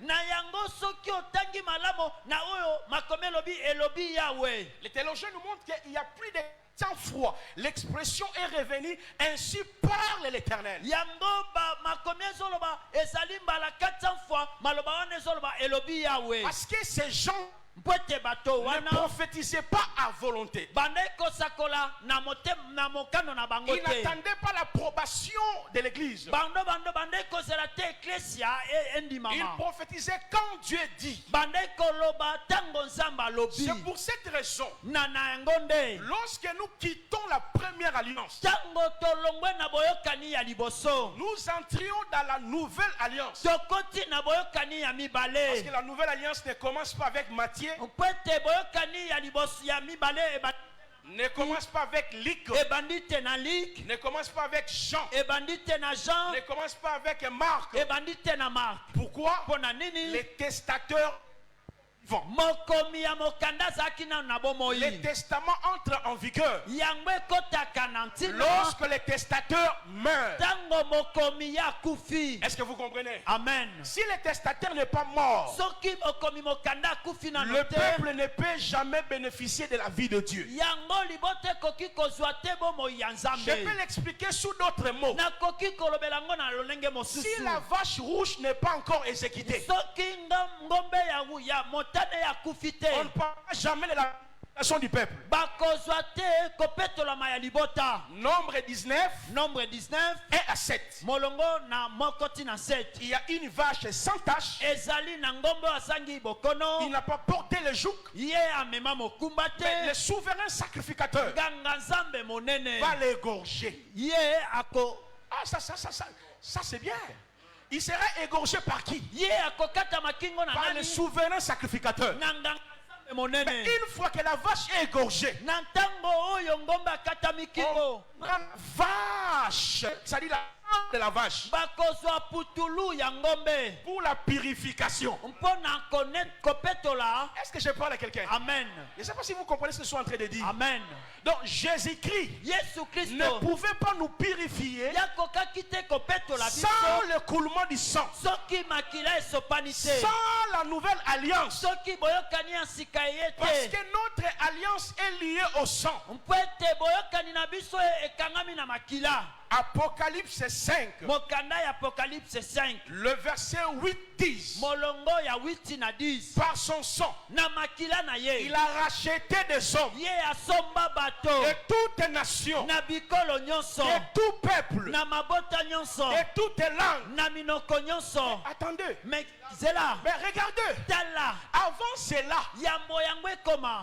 Les théologiens nous montrent qu'il y a plus de 100 fois l'expression est revenue ainsi parle l'Éternel. Parce que ces gens ne prophétisaient pas à volonté. Ils n'attendaient pas l'approbation de l'église. Ils prophétisaient quand Dieu dit. C'est pour cette raison, lorsque nous quittons la première alliance, nous entrions dans la nouvelle alliance. Parce que la nouvelle alliance ne commence pas avec Matthieu, ne commence pas avec Luc, ne commence pas avec Jean, ne commence pas avec Marc. Pourquoi? Les testateurs vont. Les testaments entrent en vigueur lorsque les testateurs meurent. Est-ce que vous comprenez? Amen. Si le testateur n'est pas mort, le peuple ne peut jamais bénéficier de la vie de Dieu. Je peux l'expliquer sous d'autres mots. Si la vache rouge n'est pas encore exécutée, on ne parle jamais de la nation du peuple. Nombre 19 et à 7. Il y a une vache sans tache. Il n'a pas porté le joug. Mais le souverain sacrificateur va l'égorger. Ah, ça c'est bien. Il sera égorgé par qui? Par le souverain sacrificateur. Mais une fois que la vache est égorgée, on prend la vache, c'est-à-dire de la vache, pour la purification. Est-ce que je parle à quelqu'un? Amen. Je ne sais pas si vous comprenez ce que je suis en train de dire. Amen. Donc Jésus-Christ ne pouvait pas nous purifier sans le coulement du sang, sans la nouvelle alliance, parce que notre alliance est liée au sang. Apocalypse 5, le verset 8 dit, par son sang, il a racheté des hommes de toutes nations, de tout peuple, de toutes langues. Attendez, mais regardez, avant cela,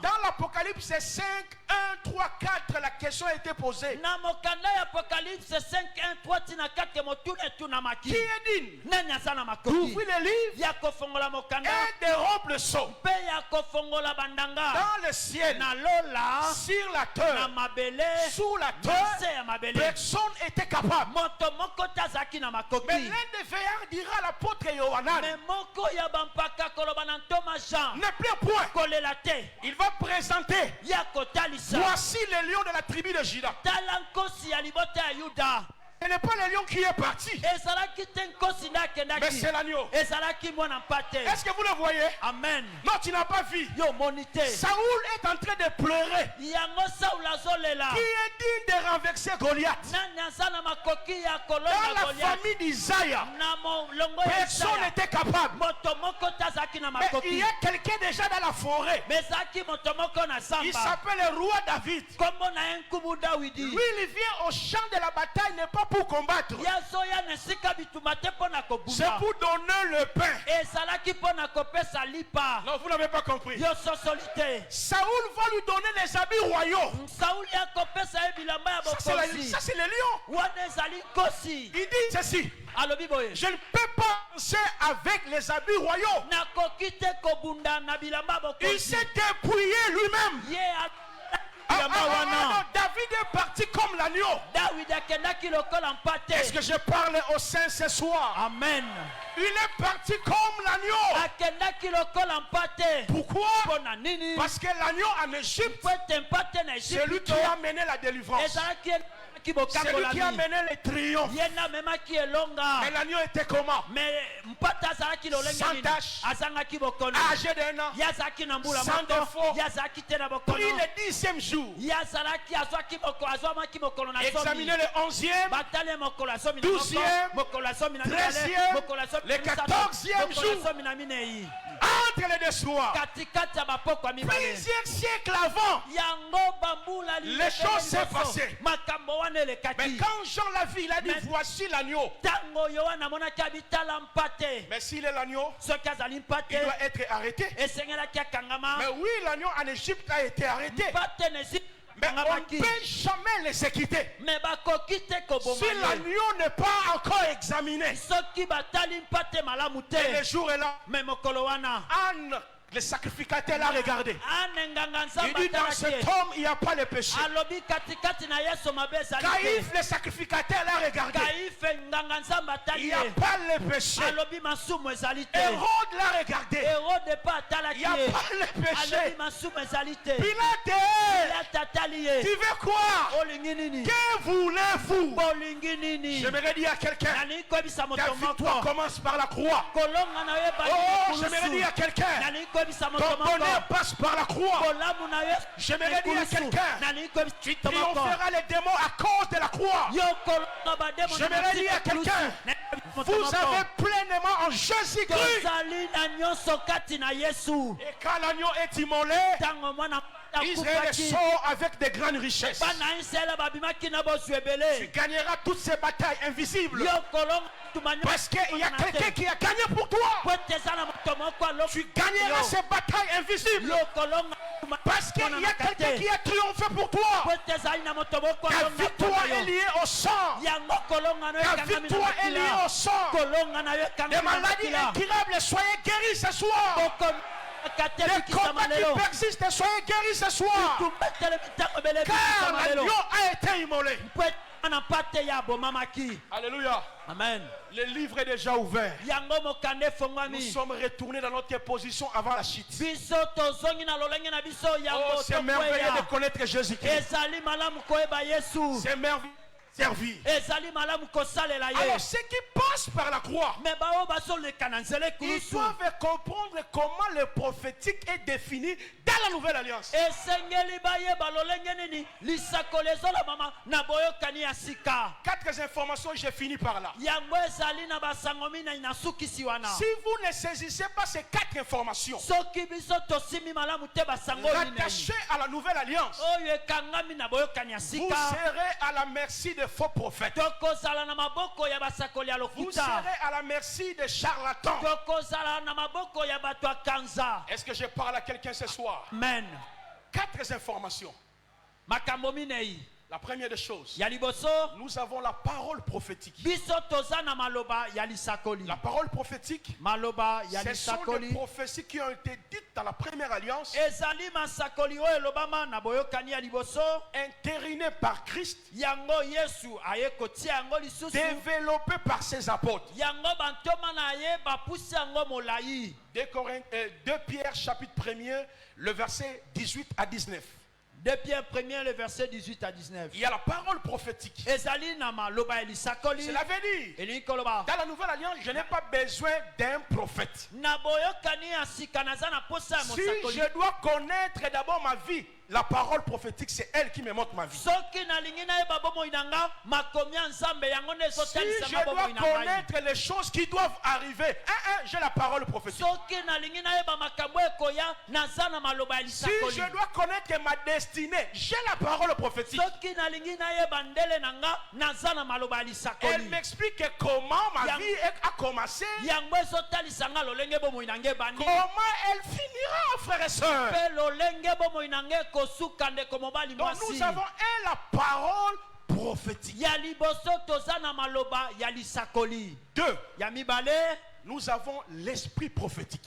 dans l'Apocalypse 5, 1, 3, 4, la question a été posée. Qui est digne d'ouvrir les livres et de rompre le sceau dans le ciel, sur la terre, sous la terre? Personne n'était capable. Mais l'un des veillards dira à l'apôtre Yohanan, ne pleure point. Il va présenter, voici le lion de la tribu de Juda. Ce n'est pas le lion qui est parti, mais c'est l'agneau. Est-ce que vous le voyez? Amen. Non, tu n'as pas vu. Saoul est en train de pleurer. Qui est digne de renverser Goliath? Dans la famille d'Isaïe, personne n'était capable. Mais il y a quelqu'un déjà dans la forêt. Il s'appelle le roi David. Lui, il vient au champ de la bataille, n'est pas pour combattre. C'est pour donner le pain. Non, vous n'avez pas compris. Saoul va lui donner les habits royaux. Ça c'est le lion. Il dit ceci: je ne peux pas danser avec les habits royaux. Il s'est dépouillé lui-même. David est parti comme l'agneau. Est-ce que je parle au Saint ce soir? Amen. Il est parti comme l'agneau. Pourquoi? Parce que l'agneau en Égypte, c'est lui qui a mené la délivrance. C'est lui qui a mené le triomphe. Mais l'agneau était comment? Sans tache, âgé d'un an, sans défaut. Pris le 10e jour, examiné le 11e, 12e, 13e, le 14e jour. Entre les deux soirs, plusieurs siècles avant, les choses s'est passées. Mais quand Jean l'a vu, il a dit voici l'agneau. Mais s'il est l'agneau, il doit être arrêté. Mais oui, l'agneau en Égypte a été arrêté. Mais on ne peut jamais les quitter. Si l'agneau n'est pas encore examiné, et le jour est là, Anne, le sacrificateur l'a regardé. Il dit dans cet homme il n'y a pas de péché. Caïphe le sacrificateur l'a regardé. Il n'y a pas de péché. Hérode l'a regardé. Il n'y a pas de péché. Pilate, tu veux quoi? Que voulez-vous? J'aimerais dire à quelqu'un, ta victoire commence par la croix. Oh, j'aimerais dire à quelqu'un, ton bonheur passe par la croix. J'aimerais dire à quelqu'un, tu triompheras les démons à cause de la croix. J'aimerais dire à quelqu'un, vous avez pleinement en Jésus-Christ. Et quand l'agneau est immolé, Israël sort avec des grandes richesses. Tu gagneras toutes ces batailles invisibles. Parce qu'il y a quelqu'un qui a gagné pour toi. Tu gagneras ces batailles invisibles. Parce qu'il y a quelqu'un qui a triomphé pour toi. Ta victoire est liée au sang. Ta victoire est liée au sang. Les maladies incurables, soyez guéris ce soir. Les combats qui persistent, soyez guéris ce soir. Car l'agneau a été immolé. Alléluia. Amen. Le livre est déjà ouvert. Nous sommes retournés dans notre position avant la chute. Oh, c'est merveilleux de connaître Jésus-Christ. C'est merveilleux. Servi. Alors ceux qui passent par la croix, ils doivent comprendre comment le prophétique est défini dans la nouvelle alliance. 4 informations, j'ai fini par là. Si vous ne saisissez pas ces 4 informations, rattachées à la nouvelle alliance, vous serez à la merci de faux prophètes. Vous serez à la merci des charlatans. Est-ce que je parle à quelqu'un ce soir? Amen. 4 informations. La première des choses, nous avons la parole prophétique. La parole prophétique, ce sont des prophéties qui ont été dites dans la première alliance, entérinées par Christ, développées par ses apôtres. 2 Pierre chapitre 1er, le verset 18 à 19. 2 Pierre 1er, le verset 18 à 19. Il y a la parole prophétique. Cela veut dire, dans la nouvelle alliance, je n'ai pas besoin d'un prophète. Si je dois connaître d'abord ma vie, la parole prophétique, c'est elle qui me montre ma vie. Si je dois connaître les choses qui doivent arriver, j'ai la parole prophétique. Si je dois connaître ma destinée, j'ai la parole prophétique. Elle m'explique comment ma vie a commencé, comment elle finira, frères et sœurs. Donc nous avons la parole prophétique. 2. Nous avons l'esprit prophétique.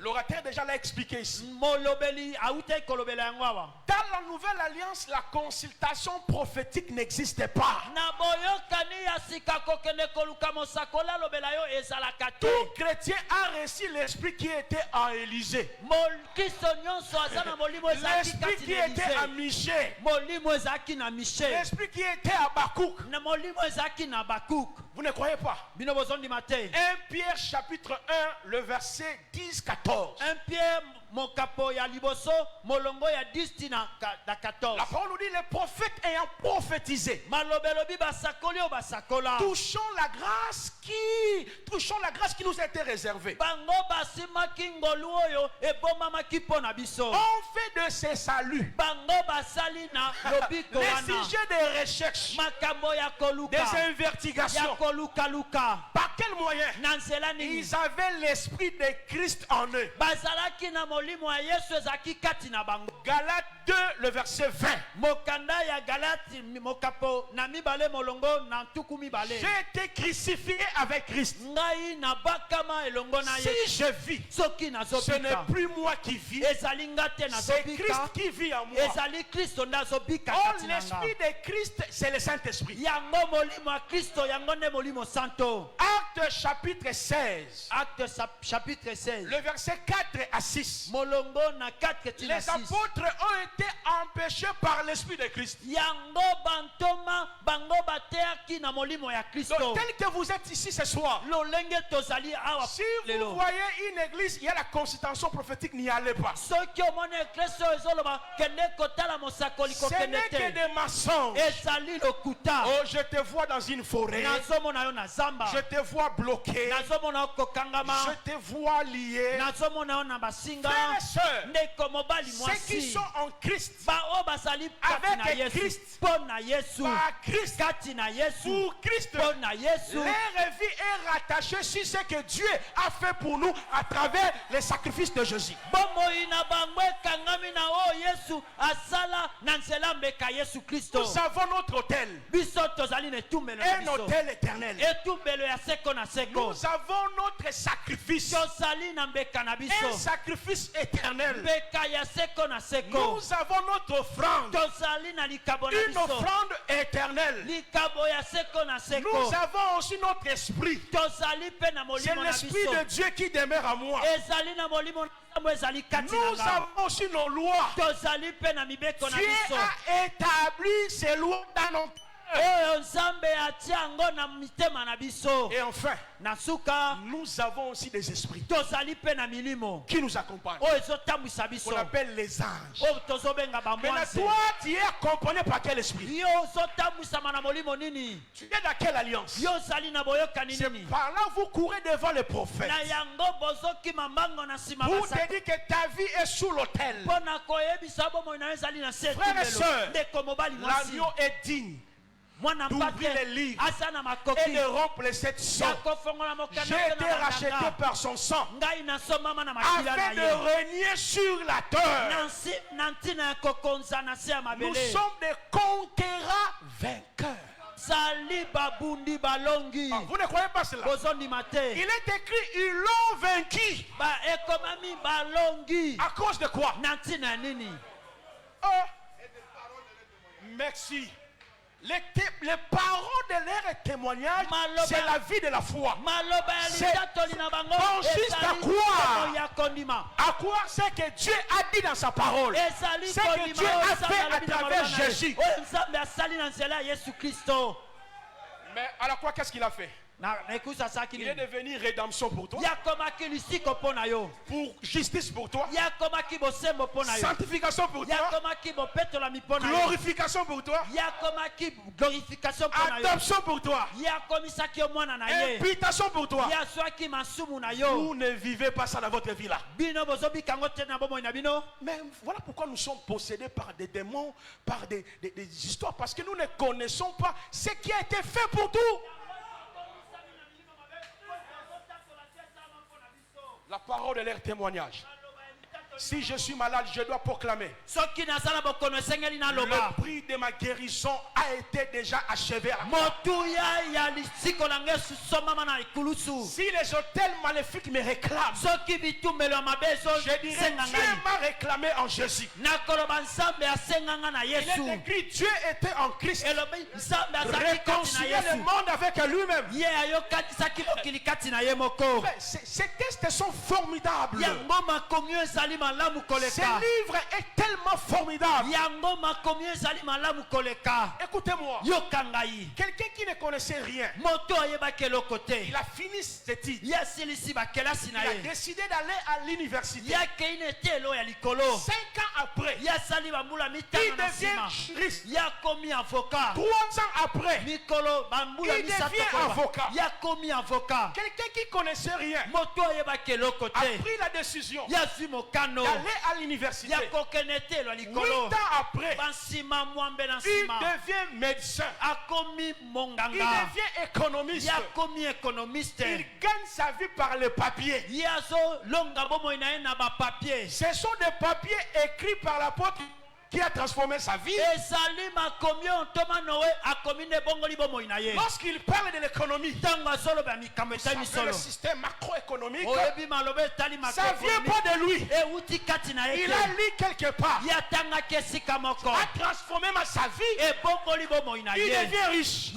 L'orateur déjà l'a expliqué ici. Dans Dans la nouvelle alliance, la consultation prophétique n'existait pas. Tout chrétien a reçu l'esprit qui était en Élysée. L'esprit qui était à Michée. L'esprit qui était à Bakouk. Vous ne croyez pas? 1 Pierre chapitre 1, le verset 10-14. 1 Pierre mon capo ya liboso molongo ya 10 tina da 14. La parole nous dit les prophètes ayant prophétisé. Malobelobi basakoli o basakola. Touchons la grâce qui nous a été réservée. Bango basima kingolu oyo e bomama kipona biso. On fait de ces saluts Bango basalina lobiko les wana. sujets de recherche, Makambo ya koluka. des investigations. Ya koluka luka. Par quel moyen? Nansela nini. Ils avaient l'esprit de Christ en eux. Bazalaki na molimo ya Yesu ezaki kati na bango. Galates 2, le verset 20. Mokanda ya Galati mokapo na mibale molongo na ntuku mibale. J'ai été crucifié avec Christ. Ngai na bakama elongo na Si Yesu. je vis, Soki na ce n'est zobika. plus moi qui vis, Ezali ngate na c'est zobika. Christ qui vit en moi. Ezali Kristo na zobika Oh, kati na nga. l'esprit de Christ, c'est le Saint-Esprit. Yango molimo ya Kristo yango nde molimo santo. Acte chapitre 16, Acte chapitre 16. le verset 4 à 6. Molongo na 4 tina Les 6. apôtres ont été empêchés par l'esprit de Christ. Yango bantoma bango bateaki na molimo ya Kristo. Donc, tel que vous êtes ici ce soir, Lolenge tozali awa si vous lelo. voyez une église, il y a la consultation prophétique, n'y allez pas. Soki omone ekleso ezoloba kende kotala mosakoli Ce kokende n'est que te. des mensonges. Ezali lokuta. Oh, je te vois dans une forêt. Nazomona yo na zamba. Je te vois bloqué. Nazomona yo kokangama. Je te vois lié. Nazomona yo na basinga. Frères et sœurs, Ndeko mobali ceux qui mwasi. sont en Christ, Bao basali kati na avec Yesu. Christ, Pona Yesu. par Christ, Kati na Yesu. pour Christ, Pona Yesu. leur vie est rattachée sur ce que Dieu a fait pour nous à travers les sacrifices de Jésus. Bomoi na bango ekangami na o Yesu asala na nzela mbeka Yesu Kristo. Nous avons notre hôtel, Biso tozali na etumbelo na un biso. hôtel éternel. Etumbelo ya seko na seko. Nous avons notre sacrifice, Tozali na mbeka na biso. un sacrifice éternel. Mbeka ya seko na seko. Nous avons notre offrande, Tozali na likabo na une biso. offrande éternelle. Likabo ya seko na seko. Nous avons aussi notre esprit. Tozali pe na C'est molimo na l'esprit biso. de Dieu qui demeure à moi. Ezali na molimo na Nzambe ezali kati na Nous nga. avons aussi nos lois. Tozali pe na mibeko na Dieu biso. a établi ses lois dans nos cœurs. Oyo Nzambe atia yango na mitema na biso. Et enfin, Na suka nous avons aussi des esprits tozali pe na milimo. qui nous accompagnent. Oyo ezotambwisa biso. On appelle les anges. Oyo tozobenga Maintenant, bamwanze. toi, tu es accompagné par quel esprit? Yo ozotambwisama na molimo nini? Tu es dans quelle alliance? Yo ozali na boyokani C'est nini? par là vous courez devant les prophètes. Na yango bozokima mbango na nsima Pour basaka. te dire que ta vie est sous l'autel. Mpo na koyebisa bomoi na yo ezali na se Frères et etumbelo. sœurs, Ndeko mobali mwasi. l'agneau est digne Mwana d'ouvrir mpate les livres asa na et makoki. de rompre les sept sons. Ya kofongola mokanda J'ai pe été na racheté bandanga. par son sang Ngai nasomama na makila afin na de ye. régner sur la terre. Na ntina ya kokonza na se ya Nous mabele. sommes des conquérants vainqueurs. Sali babundi balongi. Ah, vous ne croyez pas cela? Bozondima Il te. est écrit, ils l'ont vaincu. Ba ekomami balongi. À cause de quoi? Na ntina ya nini? Oh. Merci. Les paroles de leur témoignage, Maloba. c'est la vie de la foi. Maloba ya C'est litatoli na bango. consiste à ezali croire. komo ya kondima. À croire ce que Dieu a dit dans sa parole. Ezali Ce que kondima Dieu oyo a Nzambe fait à alobi na travers maloba na ye. Jésus. Oyo Nzambe asali na nzela ya Yesu Kristo. Mais à la croix, qu'est-ce qu'il a fait? Na ekusa saki Il est nini? devenu rédemption pour toi, Yakomaki lisiko mpo na yo. pour justice pour toi, Yakomaki bosembo mpo na yo. sanctification pour toi, Yakomaki bopetolami mpo na yo. glorification pour toi, Yakomaki glorification mpo na yo. adoption pour toi, Yakomisaki yo mwana na ye. imputation pour toi. Yazwaki masumu na yo. Vous ne vivez pas ça dans votre vie là. Bino bozobika yango te na bomoi na bino. Mais voilà pourquoi nous sommes possédés par des démons, par des histoires, parce que nous ne connaissons pas ce qui a été fait pour tout. La parole de leur témoignage. Si je suis malade, je dois proclamer. Le prix de ma guérison a été déjà achevé. Si les hôtels maléfiques me réclament, je dirais Dieu m'a réclamé en Jésus. Il est écrit Dieu était en Christ, réconcilier le monde avec lui-même. Ces textes sont formidables. Ce livre est tellement formidable. Écoutez-moi. Quelqu'un qui ne connaissait rien, il a fini ses études. Il a décidé d'aller à l'université. 5 ans après, il devient juriste. 3 ans après, il devient avocat. Quelqu'un qui connaissait rien a pris la décision d'aller à l'université. 8 ans après, il devient médecin. Il devient économiste. Il gagne sa vie par les papiers. Ce sont des papiers écrits par l'apôtre qui a transformé sa vie. Lorsqu'il parle de l'économie, le système macroéconomique, ça vient pas de lui. Il a lu quelque part, a transformé sa vie. Il devient riche.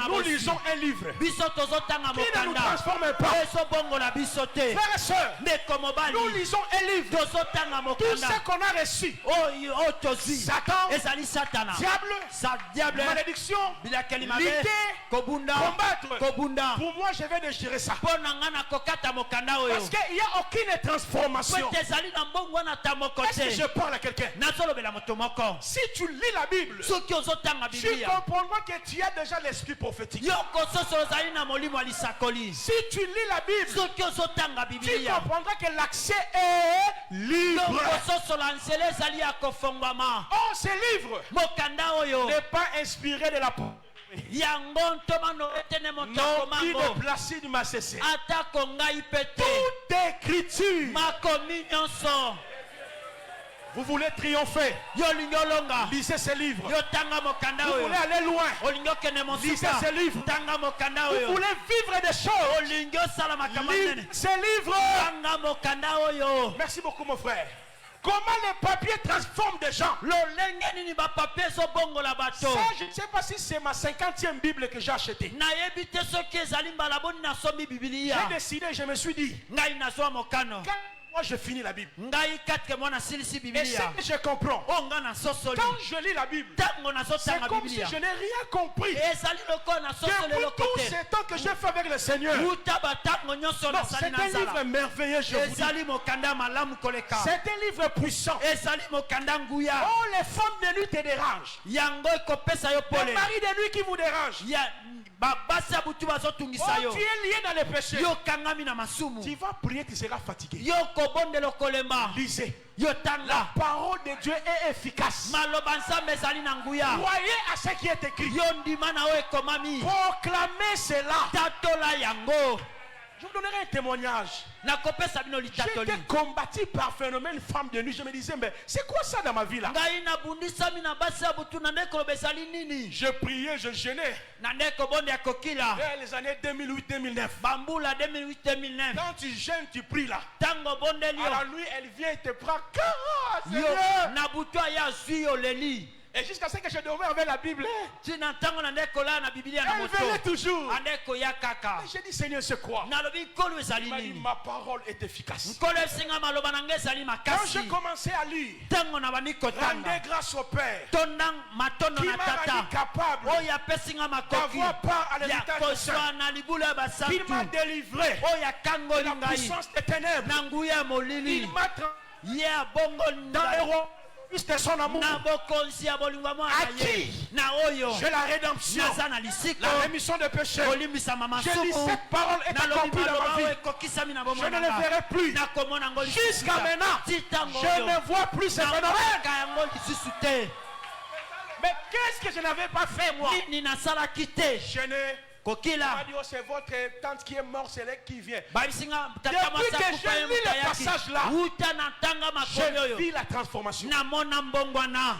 Nous lisons un livre qui ne nous transforme pas. Frères et sœurs, nous lisons un livre. Tout ce qu'on a reçu, Satan, diable, malédiction, lutter, combattre. Pour moi, je vais déchirer ça. Parce qu'il n'y a aucune transformation. Est-ce que je parle à quelqu'un? Si tu lis la Bible, tu comprendras que tu as déjà l'esprit prophétique. Si tu lis la Bible, tu comprendras que l'accès est libre. Oh, ce livre n'est pas inspiré de la non plus de Placide Massessé. Toute écriture. Vous voulez triompher, lisez ce livre. Vous voulez aller loin, lisez ce livre. Vous voulez vivre des choses, lisez ce livre. Merci beaucoup mon frère. Comment les papiers transforment des gens? Ça, je ne sais pas si c'est ma 50e Bible que j'ai achetée. J'ai décidé, je me suis dit, moi je finis la Bible. Et ce que je comprends, quand je lis la Bible, c'est comme si je n'ai rien compris. Depuis tout ce temps que j'ai fait avec le Seigneur, c'est un livre merveilleux, je vous dis. C'est un livre puissant. Oh, les femmes de nuit te dérangent. Les maris de nuit qui vous dérangent. Oh, tu es lié dans les péchés. Tu vas prier, tu seras fatigué. Lisez. La parole de Dieu est efficace. Croyez à ce qui est écrit. Proclamez cela. Je vous donnerai un témoignage. J'ai été combattu par phénomène femme de nuit. Je me disais, mais c'est quoi ça dans ma vie là? Je priais, je jeûnais. Vers les années 2008-2009. Quand tu jeûnes, tu pries là. À la nuit, elle vient et te prend. Et jusqu'à ce que je dormais avec la Bible, elle venait toujours. J'ai dit, Seigneur, c'est quoi? Il m'a dit, ma parole est efficace. Quand j'ai commencé à lire, rendez grâce au Père qui m'a rendu capable d'avoir part à l'héritage de Saint, qui m'a délivré de la puissance des ténèbres. Il m'a dans les rois de son amour. À qui j'ai la rédemption, la rémission des péchés. Je dis, cette parole est accomplie dans ma vie. Je ne le verrai plus. Jusqu'à maintenant, je ne vois plus ce phénomène. Mais qu'est-ce que je n'avais pas fait moi? Je n'ai kokila dit, oh, c'est votre tante qui est morte, c'est elle qui vient. babisinga Depuis que j'ai lu le passage là, uta na tanga makomi je oyo vis la transformation. namona mbongwana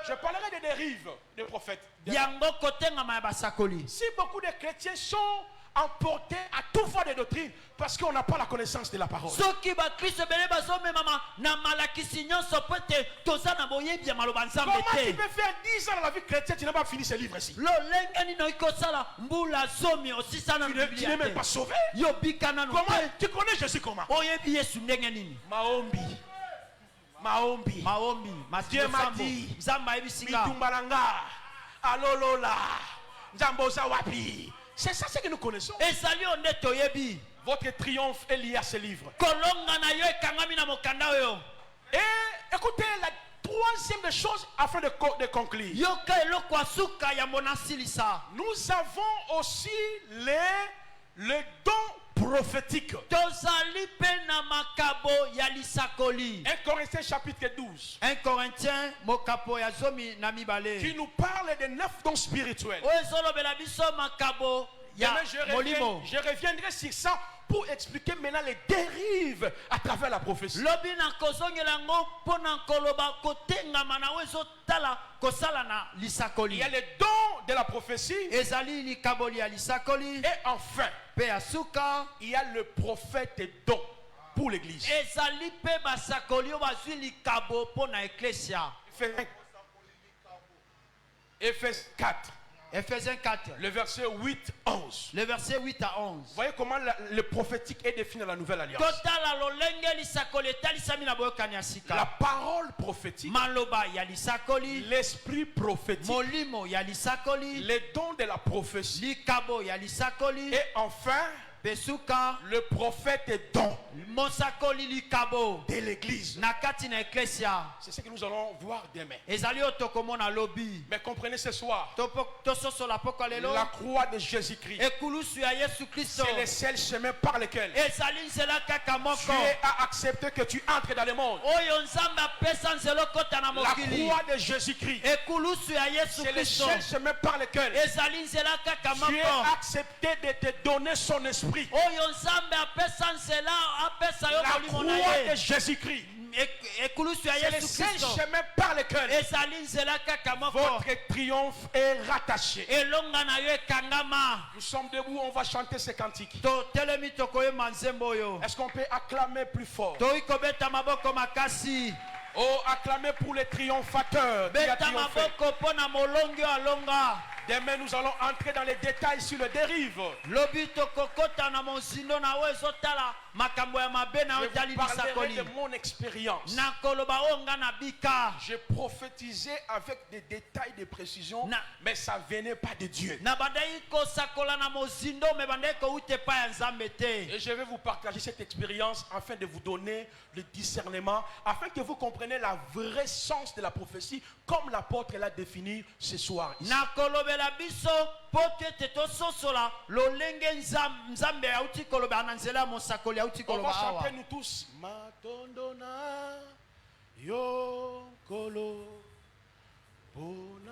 Je parlerai des dérives des prophètes. yango kotengama ya basakoli. Si beaucoup de chrétiens sont emportés à tout vent des doctrines parce qu'on n'a pas la connaissance de la parole. soki bakristo ebele bazomemama na malakisi nyonso po ete toza na boyebi ya maloba nzambe Comment tu te peux faire 10 ans dans la vie chrétienne, tu n'as pas fini ce livre ici? lolenge nini oki kosala mbula zomi osisana na Tu n'es même biblia pas te sauvé. yo bika nanu Comment te tu connais Jésus comment? oyebi yesu ndenge nini Maombi. Maombi. maombi Dieu m'a masisambo dit, nzambe ayebisinga Mitumbalanga. Alolola. Nzamboza wapi. C'est ça ce que nous connaissons. ezali yo nde toyebi Votre triomphe est lié à ce livre. kolonga na yo ekangami na mokanda oyo Et écoutez la troisième des choses afin de conclure. yoka eloko ya suka ya mbona silisa Nous avons aussi le don prophétique. tozali mpe na makabo ya lisakoli 1 Corinthiens chapitre 12 1 Corinthiens mokapo ya zomi na qui mibale nous parle des 9 dons spirituels. oyo ezolobela biso makabo ya Demain, molimo je reviendrai sur ça pour expliquer maintenant les dérives à travers la prophétie. lobi na kozongela yango mpo na koloba kotengama na oyo ezotala kosala na Il lisakoli y a les dons de la prophétie ezali likaboli ya lisakoli et enfin mpe ya suka il y a le prophète don pour l'église. ezali mpe basakoli oyo bazwi likabo mpo na eklesia Éphésiens 4, Ephésiens 4 le verset 8-11. le verset 8 à 11 Vous voyez comment le prophétique est défini dans la nouvelle alliance. totala lolenge lisakoli etalisami na boyokani ya La sika parole prophétique, maloba ya lisakoli l'esprit prophétique, molimo ya lisakoli les dons de la prophétie likabo ya lisakoli et enfin mpe suka le prophète don mosakoli likabo de l'église. na kati na eklesia C'est ce que nous allons voir demain. ezali oyo tokomona lobi Mais comprenez ce soir, tososola poko lelo la croix de Jésus-Christ, ekulusu ya yesu kristo c'est le seul chemin par lequel ezali nzela kaka moko Dieu a accepté que tu entres dans le monde. oyo nzambe apesa nzela okota na La mokili croix de Jésus-Christ, ekulusu ya yesu c'est le kristo seul chemin par lequel ezali nzela kaka Dieu moko a accepté de te donner son esprit. oyo nzambe apesa nzela apesa yo La molimo na croix de ye Jésus-Christ, ekulusu ya c'est le yesu seul kristo chemin par lequel ezali nzela kaka moko votre triomphe est rattaché. elonga na yo ekangama Nous sommes debout, on va chanter ces cantiques. totelemi tokoyemba nzembo oyo Est-ce qu'on peut acclamer plus fort? toyi kobeta maboko makasi Oh, acclamer pour les triomphateurs qui a beta triomphé. maboko mpo na molongi oyo alonga Demain, nous allons entrer dans les détails sur le dérive. lobi tokokota na mozindo na oyo ezotala makambo ya mabe na Je oyo etali vous parlerai lisakoli de mon expérience. na koloba oyo nga na bika J'ai prophétisé avec des détails de précision, Na- mais ça venait pas de Dieu. na bandai kosakola na mozindo me bandai kouta epai ya nzambe te Et je vais vous partager cette expérience afin de vous donner le discernement, afin que vous compreniez la vraie sens de la prophétie, comme l'apôtre l'a défini ce soir. ici. na kolobela biso mpo ete tososola lolenge nzambe auti koloba na nzela ya mosakoli auti On va koloba awa chanter nous tous. Matondona yo kolo bona